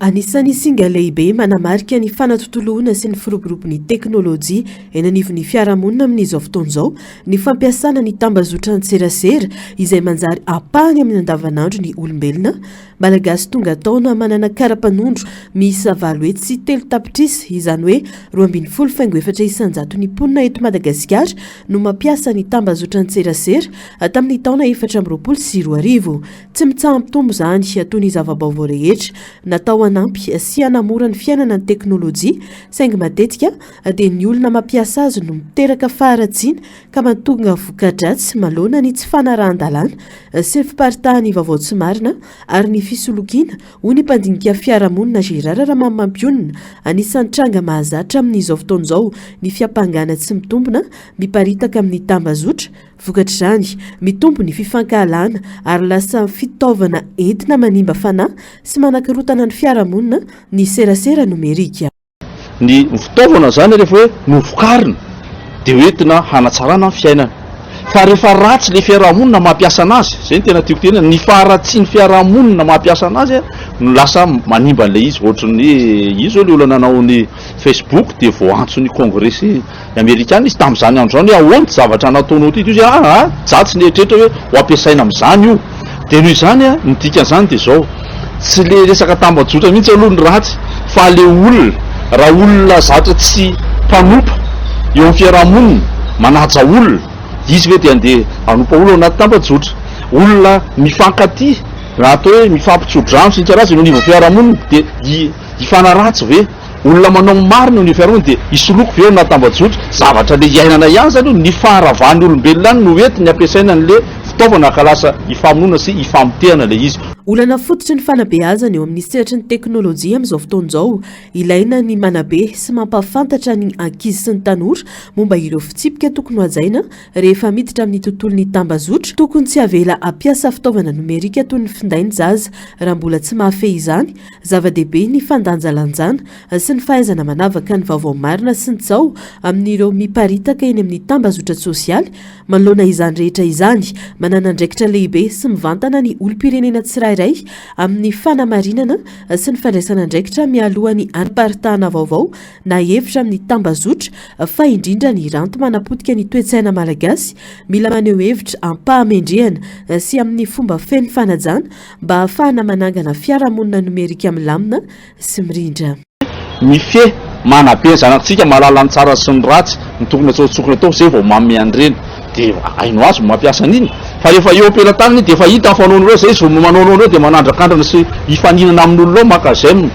Anisan'ny singa lehibe manamarika ny fanatontoloana sy ny firoboroboan'ny teknôlôjia eny anivon'ny fiarahamonina amin'izao fotoana izao ny fampiasana ny tambazotra an-tserasera izay manjary apahany amin'ny andavanandro ny olombelona. Malagasy tonga taona manana kara-panondro miisa 7 hetsy sy 3 tapitrisa, izany hoe 2.4 isanjato ny mponina eto Madagasikara no mampiasa ny tambazotra an-tserasera tamin'ny taona 2024. Tsy mitsaha-mitombo izany atao ny zava-baovao rehetra natao anampy sy hanamora ny fiainana ny teknôlôjia, saingy matetika dia ny olona mampiasa azy no miteraka faharatsiana ka mahatonga voka-dratsy maloana ny tsy fanarahan-dalàna sy fiparitahan'ny vaovao tsy marina ary ny fisolokiana hoy ny mpandinika fiarahamonina Gérard Ramamampiona. Anisan'ny tranga mahazatra amin'izao fotoana izao ny fiampangana tsy mitombina miparitaka amin'ny tambazotra. Vokatr'izany mitombo ny fifankahalana ary lasa fitaovana entina manimba fanahy sy manakirotana ny fiarahamonina ny serasera nomerika. Ny fitaovana zany rehefa hoe novokarina dia hoentina hanatsarana ny fiainana. Fa rehefa ratsy le fiarahamonina mampiasa anazy, izay ny tena tiako tena, ny faharatsiany fiarahamonina mampiasa anazy no lasa manimba an'ilay izy. Ohatran'ny izy le olona nanao ny Facebook dia voantso ny kongresy amerikana izy tamin'izany andro zany hoe ahoana zavatra nataonao ty izy jatsy ny eritreretra hoe ho ampiasaina amin'izany io. Dia noho izany ny dikan'izany dia izao tsy le resaka tambajotra mihitsy aloha ny ratsy fa le olona raha olona zatra tsy mpanompa eo amin'ny fiarahamonina manaja olona izy ve dia andeha anompa olona anaty tambajotra olona mifankaty raha atao hoe mifampitsodrano sy ntsaratsy no niva fiarahamonina dia ifanaratsy ve olona manao marina ny fiarahamonina dia isoloko ve anaty tambajotra zavatra le iainana ihany zany ny faharavany olombelona any no ety ny ampiasaina an'le fitaovana ka lasa ifamonoana sy ifamitehana le izy olana fototry ny fanabeazana eo amin'ny seratry ny teknôlôjia amin'izao fotoan'izao ilaina ny manabe sy mampafantatra ny ankizy sy ny tanora momba ireo fitsipika tokony hoajaina rehefa miditra amin'ny tontolon'ny tambazotra tokony tsy avela ampiasa fitaovana nomerika toy ny finday ny zaza raha mbola tsy mahafehy izany zava-dehibe ny fandanjalanjana sy ny fahaizana manavaka ny vaovao marina sy ny tsao amin'ireo miparitaka eny amin'ny tambazotra sosialy manoloana izany rehetra izany manana andraikitra lehibe sy mivantana ny olom-pirenena tsirairay amin'ny fanamarinana sy ny fandraisana andraikitra mialohan'ny anparitahana vaovao na hevitra amin'ny tambazotra fa indrindra ny ranto manapotika ny toetsaina malagasy mila maneho hevitra ampahamendrehana sy amin'ny fomba feno fanajana mba ahafahana manangana fiarahamonina nomerika milamina sy mirindra mifeh manabe zanakitsika mahalala ny tsara sy ny ratsy ny tokony atao tsokony atao zay vao mameandreny dia aino azy mampiasa an'iny fa rehefa eo ampelantanany dia efa hita ny fanaony reo zay izy vao manao reo dia manandrakandrana sy hifaninana amin'olonao maka zay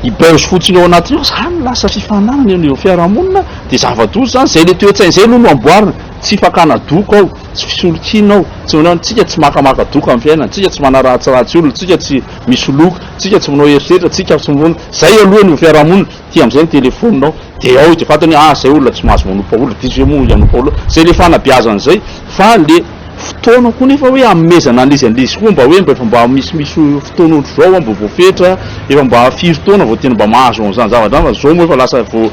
ibezy fotsiny eo anatiny eo zany lasa fifananana eo fiarahamonina dia zava-dozy zany zay le toetsainy zay aloha no amboarina tsy fakana doko ao tsy fisolokina ao tsy manao tsika tsy makamaka doko amin'ny fiainana tsika tsy manaratsiratsy olona tsika tsy misoloka tsika tsy manao heritreritra tsika tsy mivona zay aloha ny fiarahamonina ty amin'izay ny telefoninao dia ao dia fatany zay olona tsy mahazo manompa olona diso hoe moa anompa olona zay le fanabeazana zay fa le fotoana koa nefa hoe amezana an'izy an'izy koa mba hoe mba efa mba misimisy fotoana ohatry zao mba voafetra efa mba firy-taona vao tena mba mahazo an'izany zavatra fa zao moa efa lasa vao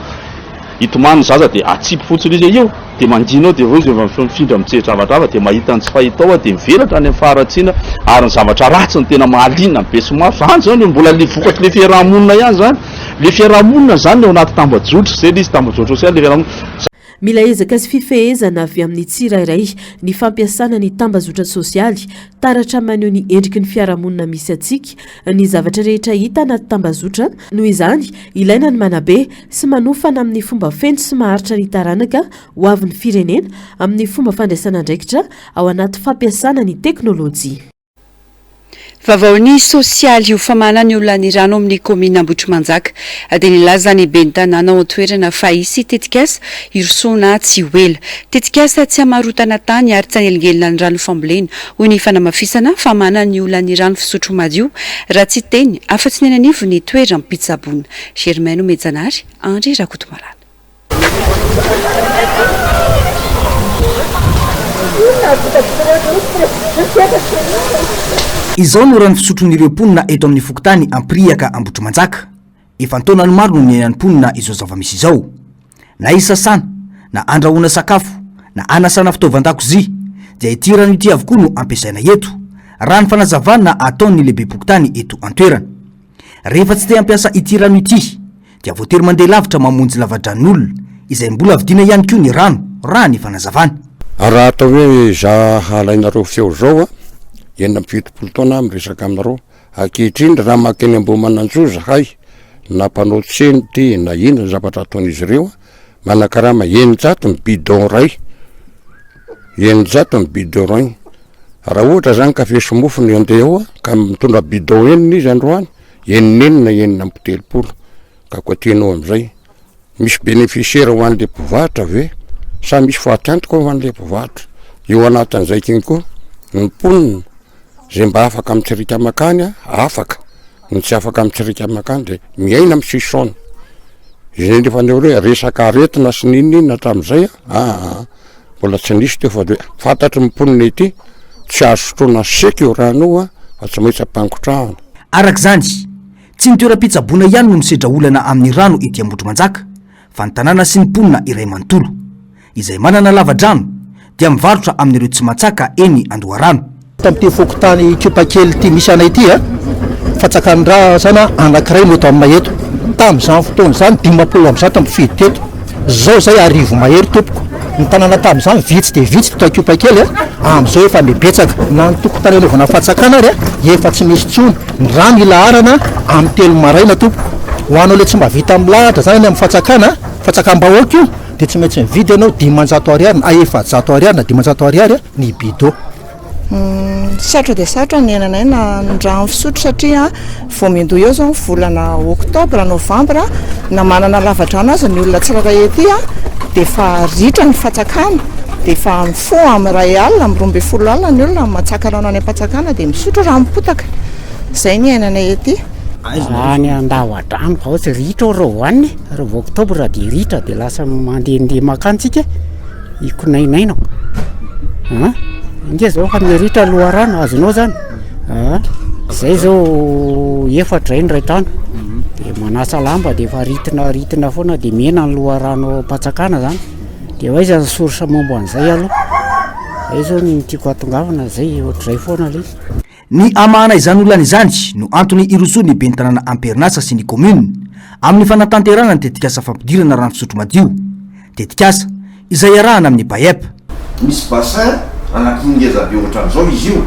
hitomany zaza dia atsipy fotsiny izy eo dia mandinao dia izy mifindra mitsehitra zavatra hafa dia mahita ny tsy fahitao dia mivelatra any amin'ny faharatsiana ary ny zavatra ratsy ny tena mahalina be sy maro zany zany mbola le vokatry le fiarahamonina ihany zany le fiarahamonina zany eo anaty tambajotra zay le izy tambajotra sosialy le fiarahamonina mila ezaka sy fifehezana avy amin'ny tsirairay ny fampiasana ny tambazotra sosialy taratra maneho ny endriky ny fiarahamonina misy atsika ny zavatra rehetra hita anaty tambazotra noho izany ilaina ny manabe sy manofana amin'ny fomba feno sy maharitra ny taranaka ho avy ny firenena amin'ny fomba fandraisana andraikitra ao anaty fampiasana ny teknôlôjia vavaony sosialy io famana ny olona ny rano amin'ny komina Ambohitrimanjaka dia nilaza ny ben'ny tanàna ao an-toerana fa isy tetikasa irosoana tsy hoela tetikasa tsy hamarotana tany ary tsy hanelingelina ny rano fambolena hoy ny fanamafisana famana ny olona ny rano fisotro madio raha tsy teny afa-tsy ny ananivo ny toera mpitsabona Germaine Mejanary André Rakotomalala izao no rano fisotron'ireo mponina eto amin'ny fokotany ampiriaka Ambohitrimanjaka efa ntaona ny maro no niainan'ny mponina izao zava-misy izao na isasana na andrahoana sakafo na anasana fitaovan-dakozia dia ity rano ity avokoa no ampiasaina eto rano fanazavana ataon'ny lehibe pokotany eto an-toerana rehefa tsy te hampiasa ity rano ity dia voatery mandeha lavitra mamonjy lavadran'olona izay mbola vidiana ihany koa ny rano raha ny fanazavana raha atao hoe za halainareo feo zao enina mpivitopolo taona miresaka aminareo ankehitriny raha makeny ambomananjo zahay na mpanao tseny ty na ina zavatra ataon'izy ireo manakarama enijato ny bidon ray enijato ny bidon ray raha ohatra zany ka fesomofo ny andeha ao ka mitondra bidon enina izy androany eninenina enina ambitelopolo ka koa tianao am'izay misy bénéficiaire ho an'le mpivarotra ve sa misy fahatantoka ho an'le mpivarotra eo anatin'izay kiny koa ny mponina zay mba afaka mitsirika makany afaka ny tsy afaka mitsirika makany de miaina misisona izay nefa neo hoe resaka aretina sy ninina hatram'izay mbola tsy nisy teo fa de fantatry mponina ity tsy azo sotroana seky eo rano fa tsy maintsy ampangotrahana arak'izany tsy ny toeram-pitsaboana ihany no misedra olana amin'ny rano ety Ambohitrimanjaka fa ny tanàna sy ny mponina iray manontolo izay manana lavadrano dia mivarotra amin'ireo tsy matsaka eny Andoharano tamty fokotany kipakely ty misy anay ty fatsakany raha zany anankiray no eto amin'ny maheto tam'izany fotoana zany 50 am'zato ampifidy teto zao zay arivo mahery tompoko ny tanàna tamin'izany vitsy de vitsy totakopa kely am'izao efa mibetsaka na ny tokotany anaovana fatsakana ary efa tsy misy tsony ny rano ilaharana amin'ny telo maraina tompo ho anao le tsy mba vita milahatra zany amin'ny fatsakam-bahoaka io de tsy maintsy mividy ianao 500 ariary na efa-jato ariary na 500 ariary ny bidô. Sarotra de sarotra ny ainanay na ndrano fisotro satria vao mendoa eo zao volana oktobra novambra na manana lavadrano azy ny olona tsiraka ety de fa ritra ny fatsakana de fa mifo amin'ny ray alina amin'ny 12 alina ny olona matsaka rano any am-patsakana de misotro raha mipotaka zay ny ainanay ety. Any andahoadrano fa ohatsy ritra reo hoaniny reo oktobra de ritra de lasa mandehandeha makantsika ikonainainao inge zao fa miritra loharano azonao zany zay zao efatra iny ray trano de manasa lamba de fa ritina foana de mena ny loharano patsakana zany de aiza ny sorsa momba an'izay aloha zay zao ny tiako atongavana zay ohatrazay foana le ny amahana izany olana izany no antony iroso ny ben'ny tanàna amperinasa sy ny commune amin'ny fanatanterana ny tetikasa fampidirana rano fisotro madio tetikasa izay arahana amin'ny baep misy bassin anakingezabe ohatran'izao izy io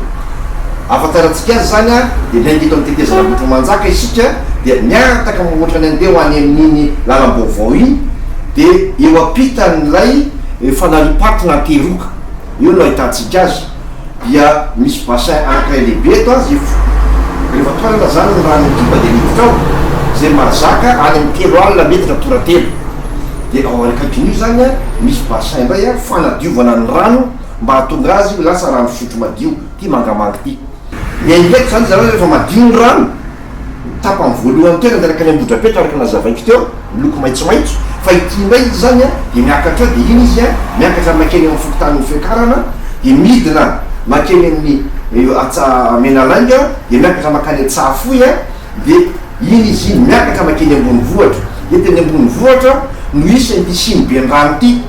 afataratsika azy zany de miangito amin'ny tetezana botro manjaka isika de miataka ohatrany andeha ho any amin'iny lalam-baovao iny de eo ampitan'ilay fanaripatina anteroka io no ahitantsika azy dia misy bassin ankiray lehibe eto azy rehefa toarana zany ny rano kipa de miditra ao zay mazaka any amin'ny 3 alina metra toratelo de ao arakakin'io zany misy bassin indray fanadiovana ny rano mba hatonga azy lasa rano fisotro madio ty mangamanga ty miaindraiky zany zareo rehefa madio ny rano tapany voalohany tena ndaraka any ambodrapetra araka nazavaiko teo miloko maitsomaitso fa ity indray izy zany de miakatra de iny izy miakatra makeny amin'ny fokontany fiakarana de midina makeny amin'ny menalanga de miakatra makany antsafoy de iny izy iny miakatra makeny ambony vohatra de teny ambony vohatra no isa ty siny be rano ty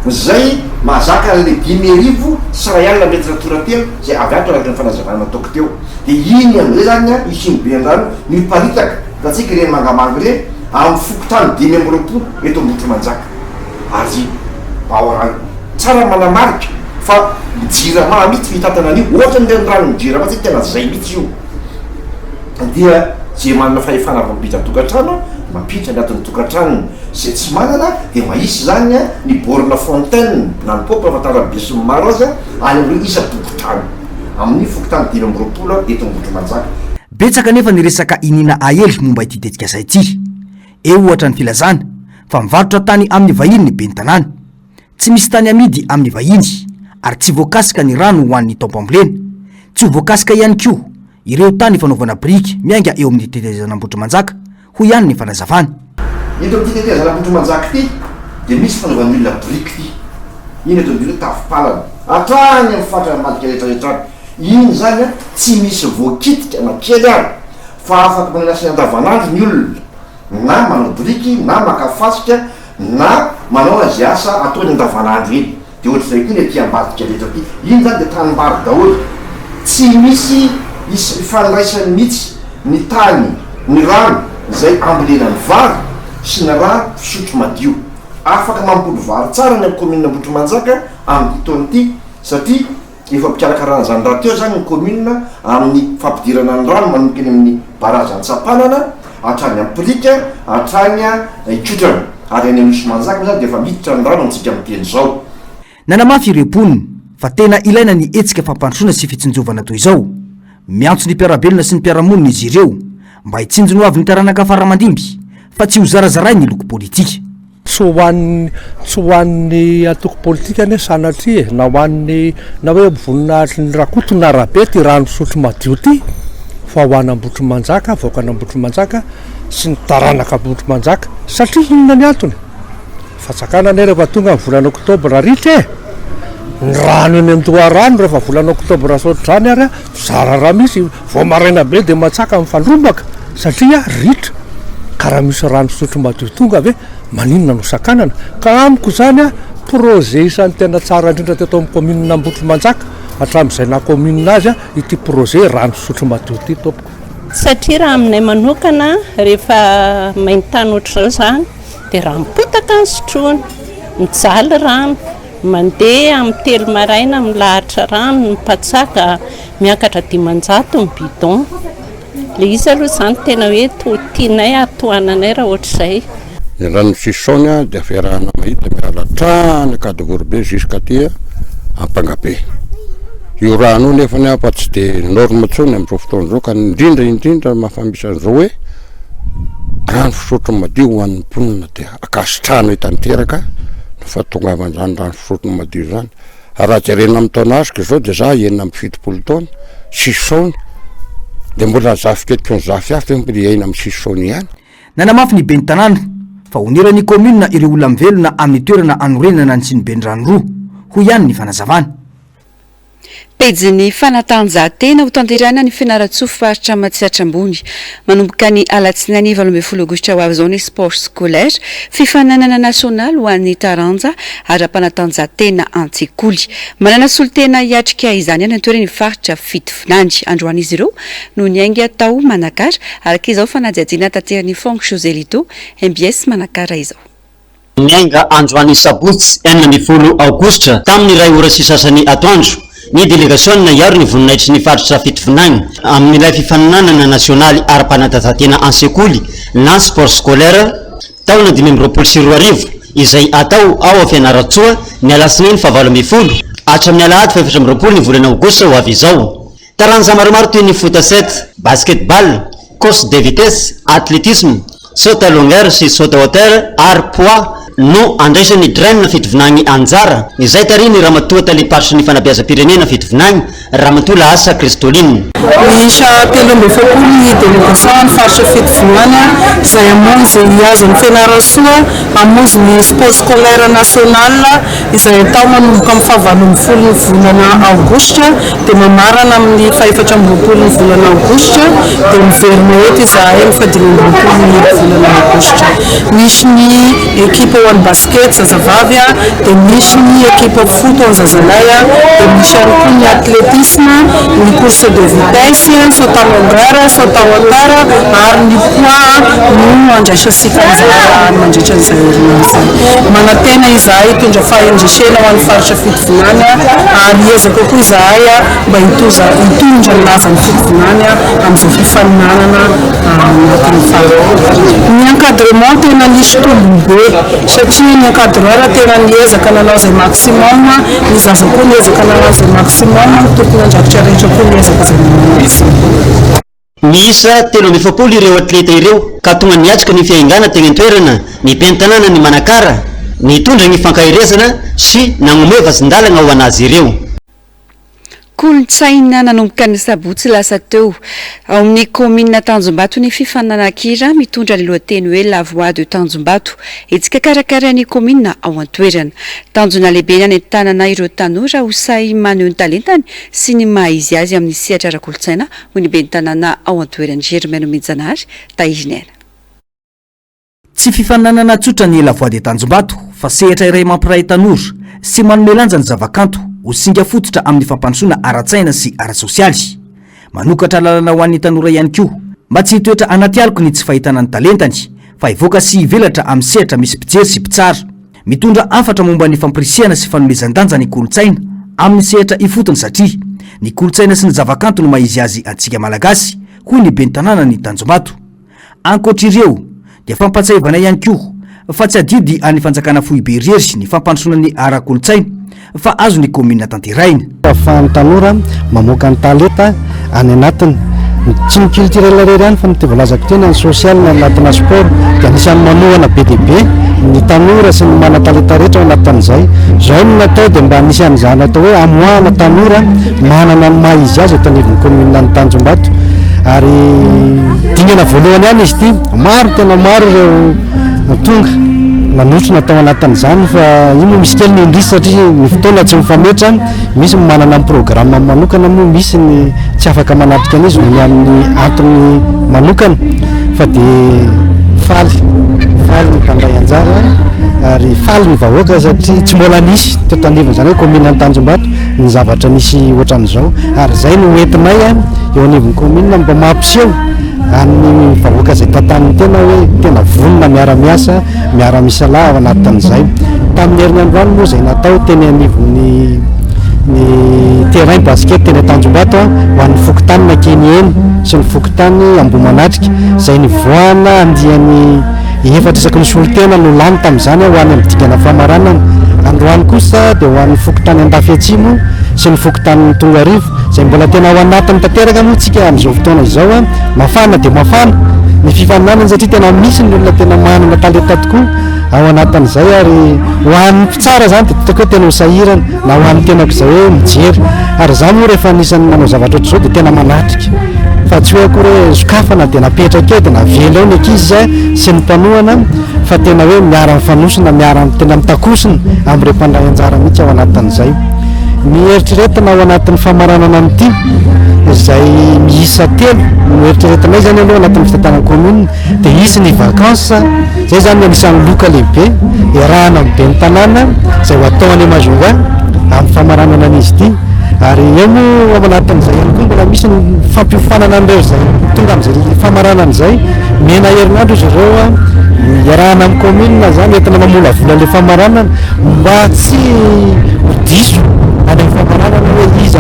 zay mahazaka le 5,000 sy ray alina metra toratelo zay avy ato araka ny fanazavana ataoko teo de iny am'zay zany isiny be rano miparitaka da tsika reny mangamanga re amin'ny fokotrano 520 eto ambotro manjaka ary baorano tsara manamarika fa mijira mahamitsy fitatana an'io ohatra ny rano mijira fa tsy tena zay mitsy io dia zay manana fahefana mampita tokantrano mampitra anatin'ny tokantrano zay tsy manana de mahisy zany ny borna fontaine na ny popa fatarabe sy maro azy any am'reo isa tokotrano amin'ny fokotrano 520 eto ambotro manjaka betsaka nefa ny resaka inina ahely momba ity tetikasa ity eo ohatra ny filazana fa mivarotra tany amin'ny vahiny ny ben'ny tanàna tsy misy tany amidy amin'ny vahiny ary tsy voakasika ny rano ho an'ny tampambolena tsy ho voakasika ihany ko ireo tany fanaovana briky mianga eo amin'ny tetezana ambotro manjaka ho ihany ny fanazavana eto amin'ty tetezana ambotro manjaka ty de misy fanaovana milona briky ty iny eto am'biro tafopalana atrany amin'ny fatra malika rehetrarehetrany iny zany tsy misy voakitika na kely ary fa afaky mananasany andavanandro ny olona na manao briky na makafasika na manao azy asa ataony andavanandro iny de ohatrzay koa ny aty ambadika rehetra ty iny zany de tanimbary daholo tsy misy ifandraisany mihitsy ny tany ny rano zay ambolena ny vary sy ny raha fisotro madio afaka mampolo vary tsara ny amin'ny commune ambotro manjaka amin'ny taony ty satria efa mpikarakarana zany raha teo zany ny commune amin'ny fampidirana ny rano manomboka eny amin'ny barazy antsapanana hatrany amprika hatrany ikotrana ary any misy manjaka zany de efa miditra ny rano antsika miteny zao nanamafy irem-poniny fa tena ilaina ny etsika fampandrosoana sy fitsinjovana toy izao miantso ny mpiarabelona sy ny mpiaramonina izy ireo mba hitsinjony ho avy ny taranaka faramandimby fa tsy ho zarazaray ny loko politika tsy hoan'ny atoko politika ane sanatria na hoan'ny na hoe voninahitry ny rakoto na rabe ty rano fisotro madio ty fa hoany ambotro manjaka vaokany ambotro manjaka sy ny taranaka ambotro manjaka satria inona ny antony fatsakana ane rehefa tonga ny volana oktobra ritra ny rano eny amdoa rano rehefa volana oktobra sotrany ary zara raha misy vao maraina be de matsaka mifandrombaka satria ritra ka raha misy rano fisotro madio tonga ave maninona no sakanana ka amiko zany projet isan'ny tena tsara indrindra teto amin'ny commune ambotro manjaka hatram'izay na commune azy ity projet rano fisotro madio ty tompoko satria raha aminay manokana rehefa maintany ohatr'izao zany de raha mipotaka ny sotroana mijaly rano, mandeha amin'ny telo maraina milahatra rano, mipatsaka miakatra 500 ny bidon. Le izy aloha zany tena hoe tianay atoananay raha ohatr'izay. Ny rano sisaony dia fiarahana mahita miala trany akadivorobe jusqu'aty Ampangabe. Io rano nefa ny apa tsy dia norme tsony amin'izao fotoan'izao ka indrindra mahafambisa an'izao hoe rano fisotro madio ho an'ny mponina dia akasitrano hitanteraka nofa tongavan'izany rano fisotro madio zany. Raha jerena amin'ny taona asika izao dia za 7 taona sisaony dia mbola zafiketrika ny zafy hafa mbola iaina amin'ny sisaony ihany. Nanamafy ny ben'ny tanàna fa onirany commune ireo olona mivelona amin'ny toerana anorenana ny Tsiniben'ny rano roa ho ihany ny fanazavana. Pejiny fanatanjahantena ho tanterana ny fianarantsoa faritra Matsihatra ambony manomboka ny alatsinainy 17 aogositra ho avy izao ny sport scolaire fifananana nasionaly ho an'ny taranja ara-panatanjahantena an-tsekoly. Manana solitena hiatrika izany any antoerany faritra Fitovinany. Androany izy ireo no niainga atao Manakara araka izao fanadihadiana tanterany Franck José Lito MBS Manakara izao. Niainga androany sabotsy 10 aogositra tamin'ny ray ora sy sasany atoandro ny délégation iaro ny voninahitry ny faritra Fitovinany amin'ilay fifananana nasionaly ara-panatanjahantena an-tsekoly na sport scolaire taona 2024 izay atao ao fianaratsoa ny alatsinainy 17 hatramin'ny alahady 24 ny volana aogositra ho avy izao. Taranja maromaro toy ny foot 7, basketball, course de vitesse, athlétisme, saute à longueur sy saute à hauteur ary poids no andraisany draine Fitovinany anjara. Izay tariny ramatoa taliparitra ny fanabeazam-pirenena Fitovinany ramatoa Lahasa Kristoline. Miisa 17 ny délégation faritra Fitovinany izay amonjy azo ny fianarantsoa amonjy ny sport scolaire national izay atao manomboka amin'ny 17 volana aogositra dia mamarana amin'ny 14 volana aogositra dia miverina eto izahay amin'ny 15 volana aogositra. Misy ny ekipa ho an'ny basket zazavavy dia misy ny ekipa foot ho an'ny zazalahy dia misy ihany koa ny athlétisme, ny course de vitesse, saute à longueur, saute à hauteur ary ny poids no andraisasika anjara mandritra an'izay herinaratra. Manantena izahay hitondra fahendresena ho an'ny faritra Fitovinany ary ezaka koa izahay mba hitondra ny lazan'ny Fitovinany amin'izao fifaninanana anatin'ny faritra. Ny encadrement tena nisy tombom-be satria ny encadreur tena niezaka nanao izay maximum, ny zaza koa niezaka nanao izay maximum, tokony andrakotra rehetra koa niezaka izay nanao. Miisa 17 ireo atleta ireo ka tonga niatrika ny fiaingana teny an-toerana ny bentanana ny Manakara nitondra ny fankahirezana sy nagnome vatsindalana ho anazy ireo. Kolontsaina nanomboka ny sabotsy lasa teo ao amin'ny commune Tanjombato ny fifananankira mitondra ny lohateny hoe la voix de Tanjombato etsika karakarain'ny commune ao an-toerana. Tanjona lehibe any tanana ireo tanora ho say maneho ny talentany sy ny maha-izy azy amin'ny sehatra ara-kolontsaina ho ny ben'ny tanàna ao an-toerana. Germaine Mijanary, Taïginera. Tsy fifananana tsotra ny la voix de Tanjombato fa sehatra iray mampiray tanora sy manome lanja ny zavakanto ho singa fototra amin'ny fampandrosoana ara-tsaina sy ara-sosialy. Manokatra lalana ho an'ny tanora ihany koa mba tsy hitoetra anaty aloko ny tsy fahitana ny talentany fa hivoaka sy hivelatra amin'ny sehatra misy pijery sy mpitsara. Mitondra afatra momba ny fampirisihana sy fanomezan-danja ny kolontsaina amin'ny sehatra ifotony satria ny kolontsaina sy ny zavakanto no maha-izy azy antsika malagasy hoy ny ben'ny tanàna ny Tanjombato. Ankoatr'ireo dia fampatsiahivana ihany koa fa tsy adidy any fanjakana fohiberery ny fampandrosoana ny ara-kolontsaina fa azo ny commune tanteraina. Ahafahan'ny tanora mamoaka ny talenta any anatiny tsy ny culturel rery ihany fa ny tevalazako tena ny social ny anatina sport dia anisan'ny manohana be dia be ny tanora sy ny mana-talenta rehetra ao anatin'izay. Zao no natao dia mba nisy an'izany atao hoe amoahana tanora manana ny maha-izy azy eto anivon'ny commune ny Tanjombato ary dingana voalohany ihany izy ity maro tena maro ireo tonga manotrona tao anatin'izany fa ino misy kely ny indrisy satria ny fotoana tsy mifametra, misy manana ny programme manokana moa, misy ny tsy afaka manatrika an'izy ny amin'ny antony manokana fa dia faly ny mpandray anjara ary faly ny vahoaka satria tsy mbola nisy teto anivony izany hoe commune ny Tanjombato ny zavatra nisy ohatran'izao ary izay no entinay eo anivon'ny commune mba mampiseho any vahoaka zay tantaniny tena hoe tena vonona miara-miasa miara-misalahy ao anatin'izay tamin'ny herinandroany moa zay natao teny anivony ny terrain basket teny Tanjombato ho an'ny fokontany Makeny eny sy ny fokontany Ambomanatrika zay nivoana andiany efatra isaky ny solotena no lany tamin'izany ho any amin'ny dingana famaranana. Androany kosa dia ho an'ny fokontany Andafy Atsimo sy ny fokontany Tongarivo zay mbola tena ao anatiny tanteraka moa tsika amin'izao fotoana izao mafana dia mafana ny fifaninanana satria tena misy ny olona tena manana talenta tokoa ao anatin'izay ary ho an'ny mpitsara zany dia tokony tena ho sahirana na ho an'ny tenako izay hoe mijery ary zany moa rehefa anisany manao zavatra ohatr'izao dia tena manatrika fa tsy hoe akory hoe sokafana dia napetraka eo dia navela eo ny ankizy sy ny mpanohana fa tena hoe miara mifanosina miara tena mitakosina amin'ireo mpandray anjara mihitsy ao anatin'izay. Mieritriretina ao anatin'ny famaranana an'ity izay miisa telo mieritriretinay zany aloha anatin'ny fitantanana commune dia isy ny vacances zay zany anisan'ny loka lehibe iarahana amin'ny ben'ny tanàna zay ho atao any Majunga amin'ny famaranana an'izy ity ary eo moa ao anatin'izay ihany koa mbola misy ny fampiofanana an'ireo zay tonga amin'izay famaranana izay mena herinandro izy ireo iarahana amin'ny commune zany entina mamolavola le famaranana mba tsy ho diso any amin'ny famaranana hoe izy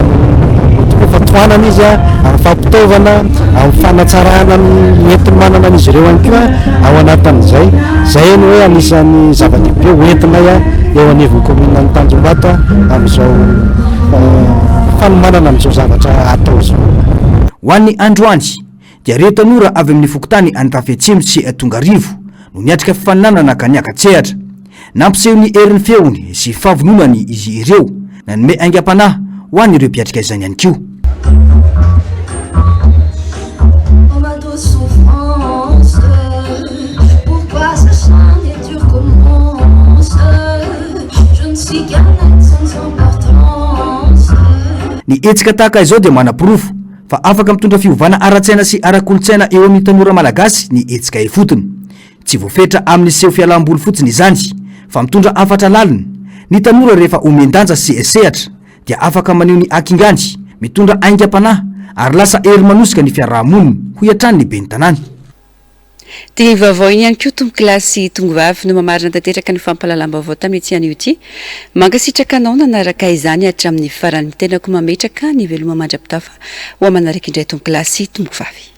fatoanana izy amin'ny fampitaovana amin'ny fanatsarana ny entiny manana an'izy ireo any koa ao anatin'izay zay ny hoe anisan'ny zava-dehibe hoentinay eo anivon'ny commune ny Tanjombato amin'izao fanomanana amin'izao zavatra atao izao. Ho an'ny androany dia reo tanora avy amin'ny fokontany Andafy Atsimo sy Tongarivo no niatrika fifaninanana ka niakatsehatra nampiseho ny herin'ny feony sy fahavononany izy ireo na nome aingam-panahy ho an'ireo mpiatrika izany ihany koa. Ny etsika tahaka izao dia manam-pirofo fa afaka mitondra fiovana ara-tsaina sy ara-kolontsaina eo amin'ny tanora malagasy ny etsika efotony. Tsy voafetra amin'ny seho fialam-boly fotsiny izany fa mitondra afatra lalina. Ny tanora rehefa omendanja sy esehatra dia afaka maneho ny akingany mitondra aingam-panahy ary lasa hery manosika ny fiarahamonina ho iatrany ny ben'ny tanàna. Dia vaovao iny ihany koa tombokilasy Tongovavy no mamarina tanteraka ny fampahalalam-baovao tamin'ny ety an'io ity. Mankasitraka anao nanaraka izany hatramin'ny farany tenako mametraka ny veloma mandrapitafa ho manaraka indray tombokilasy Tongovavy.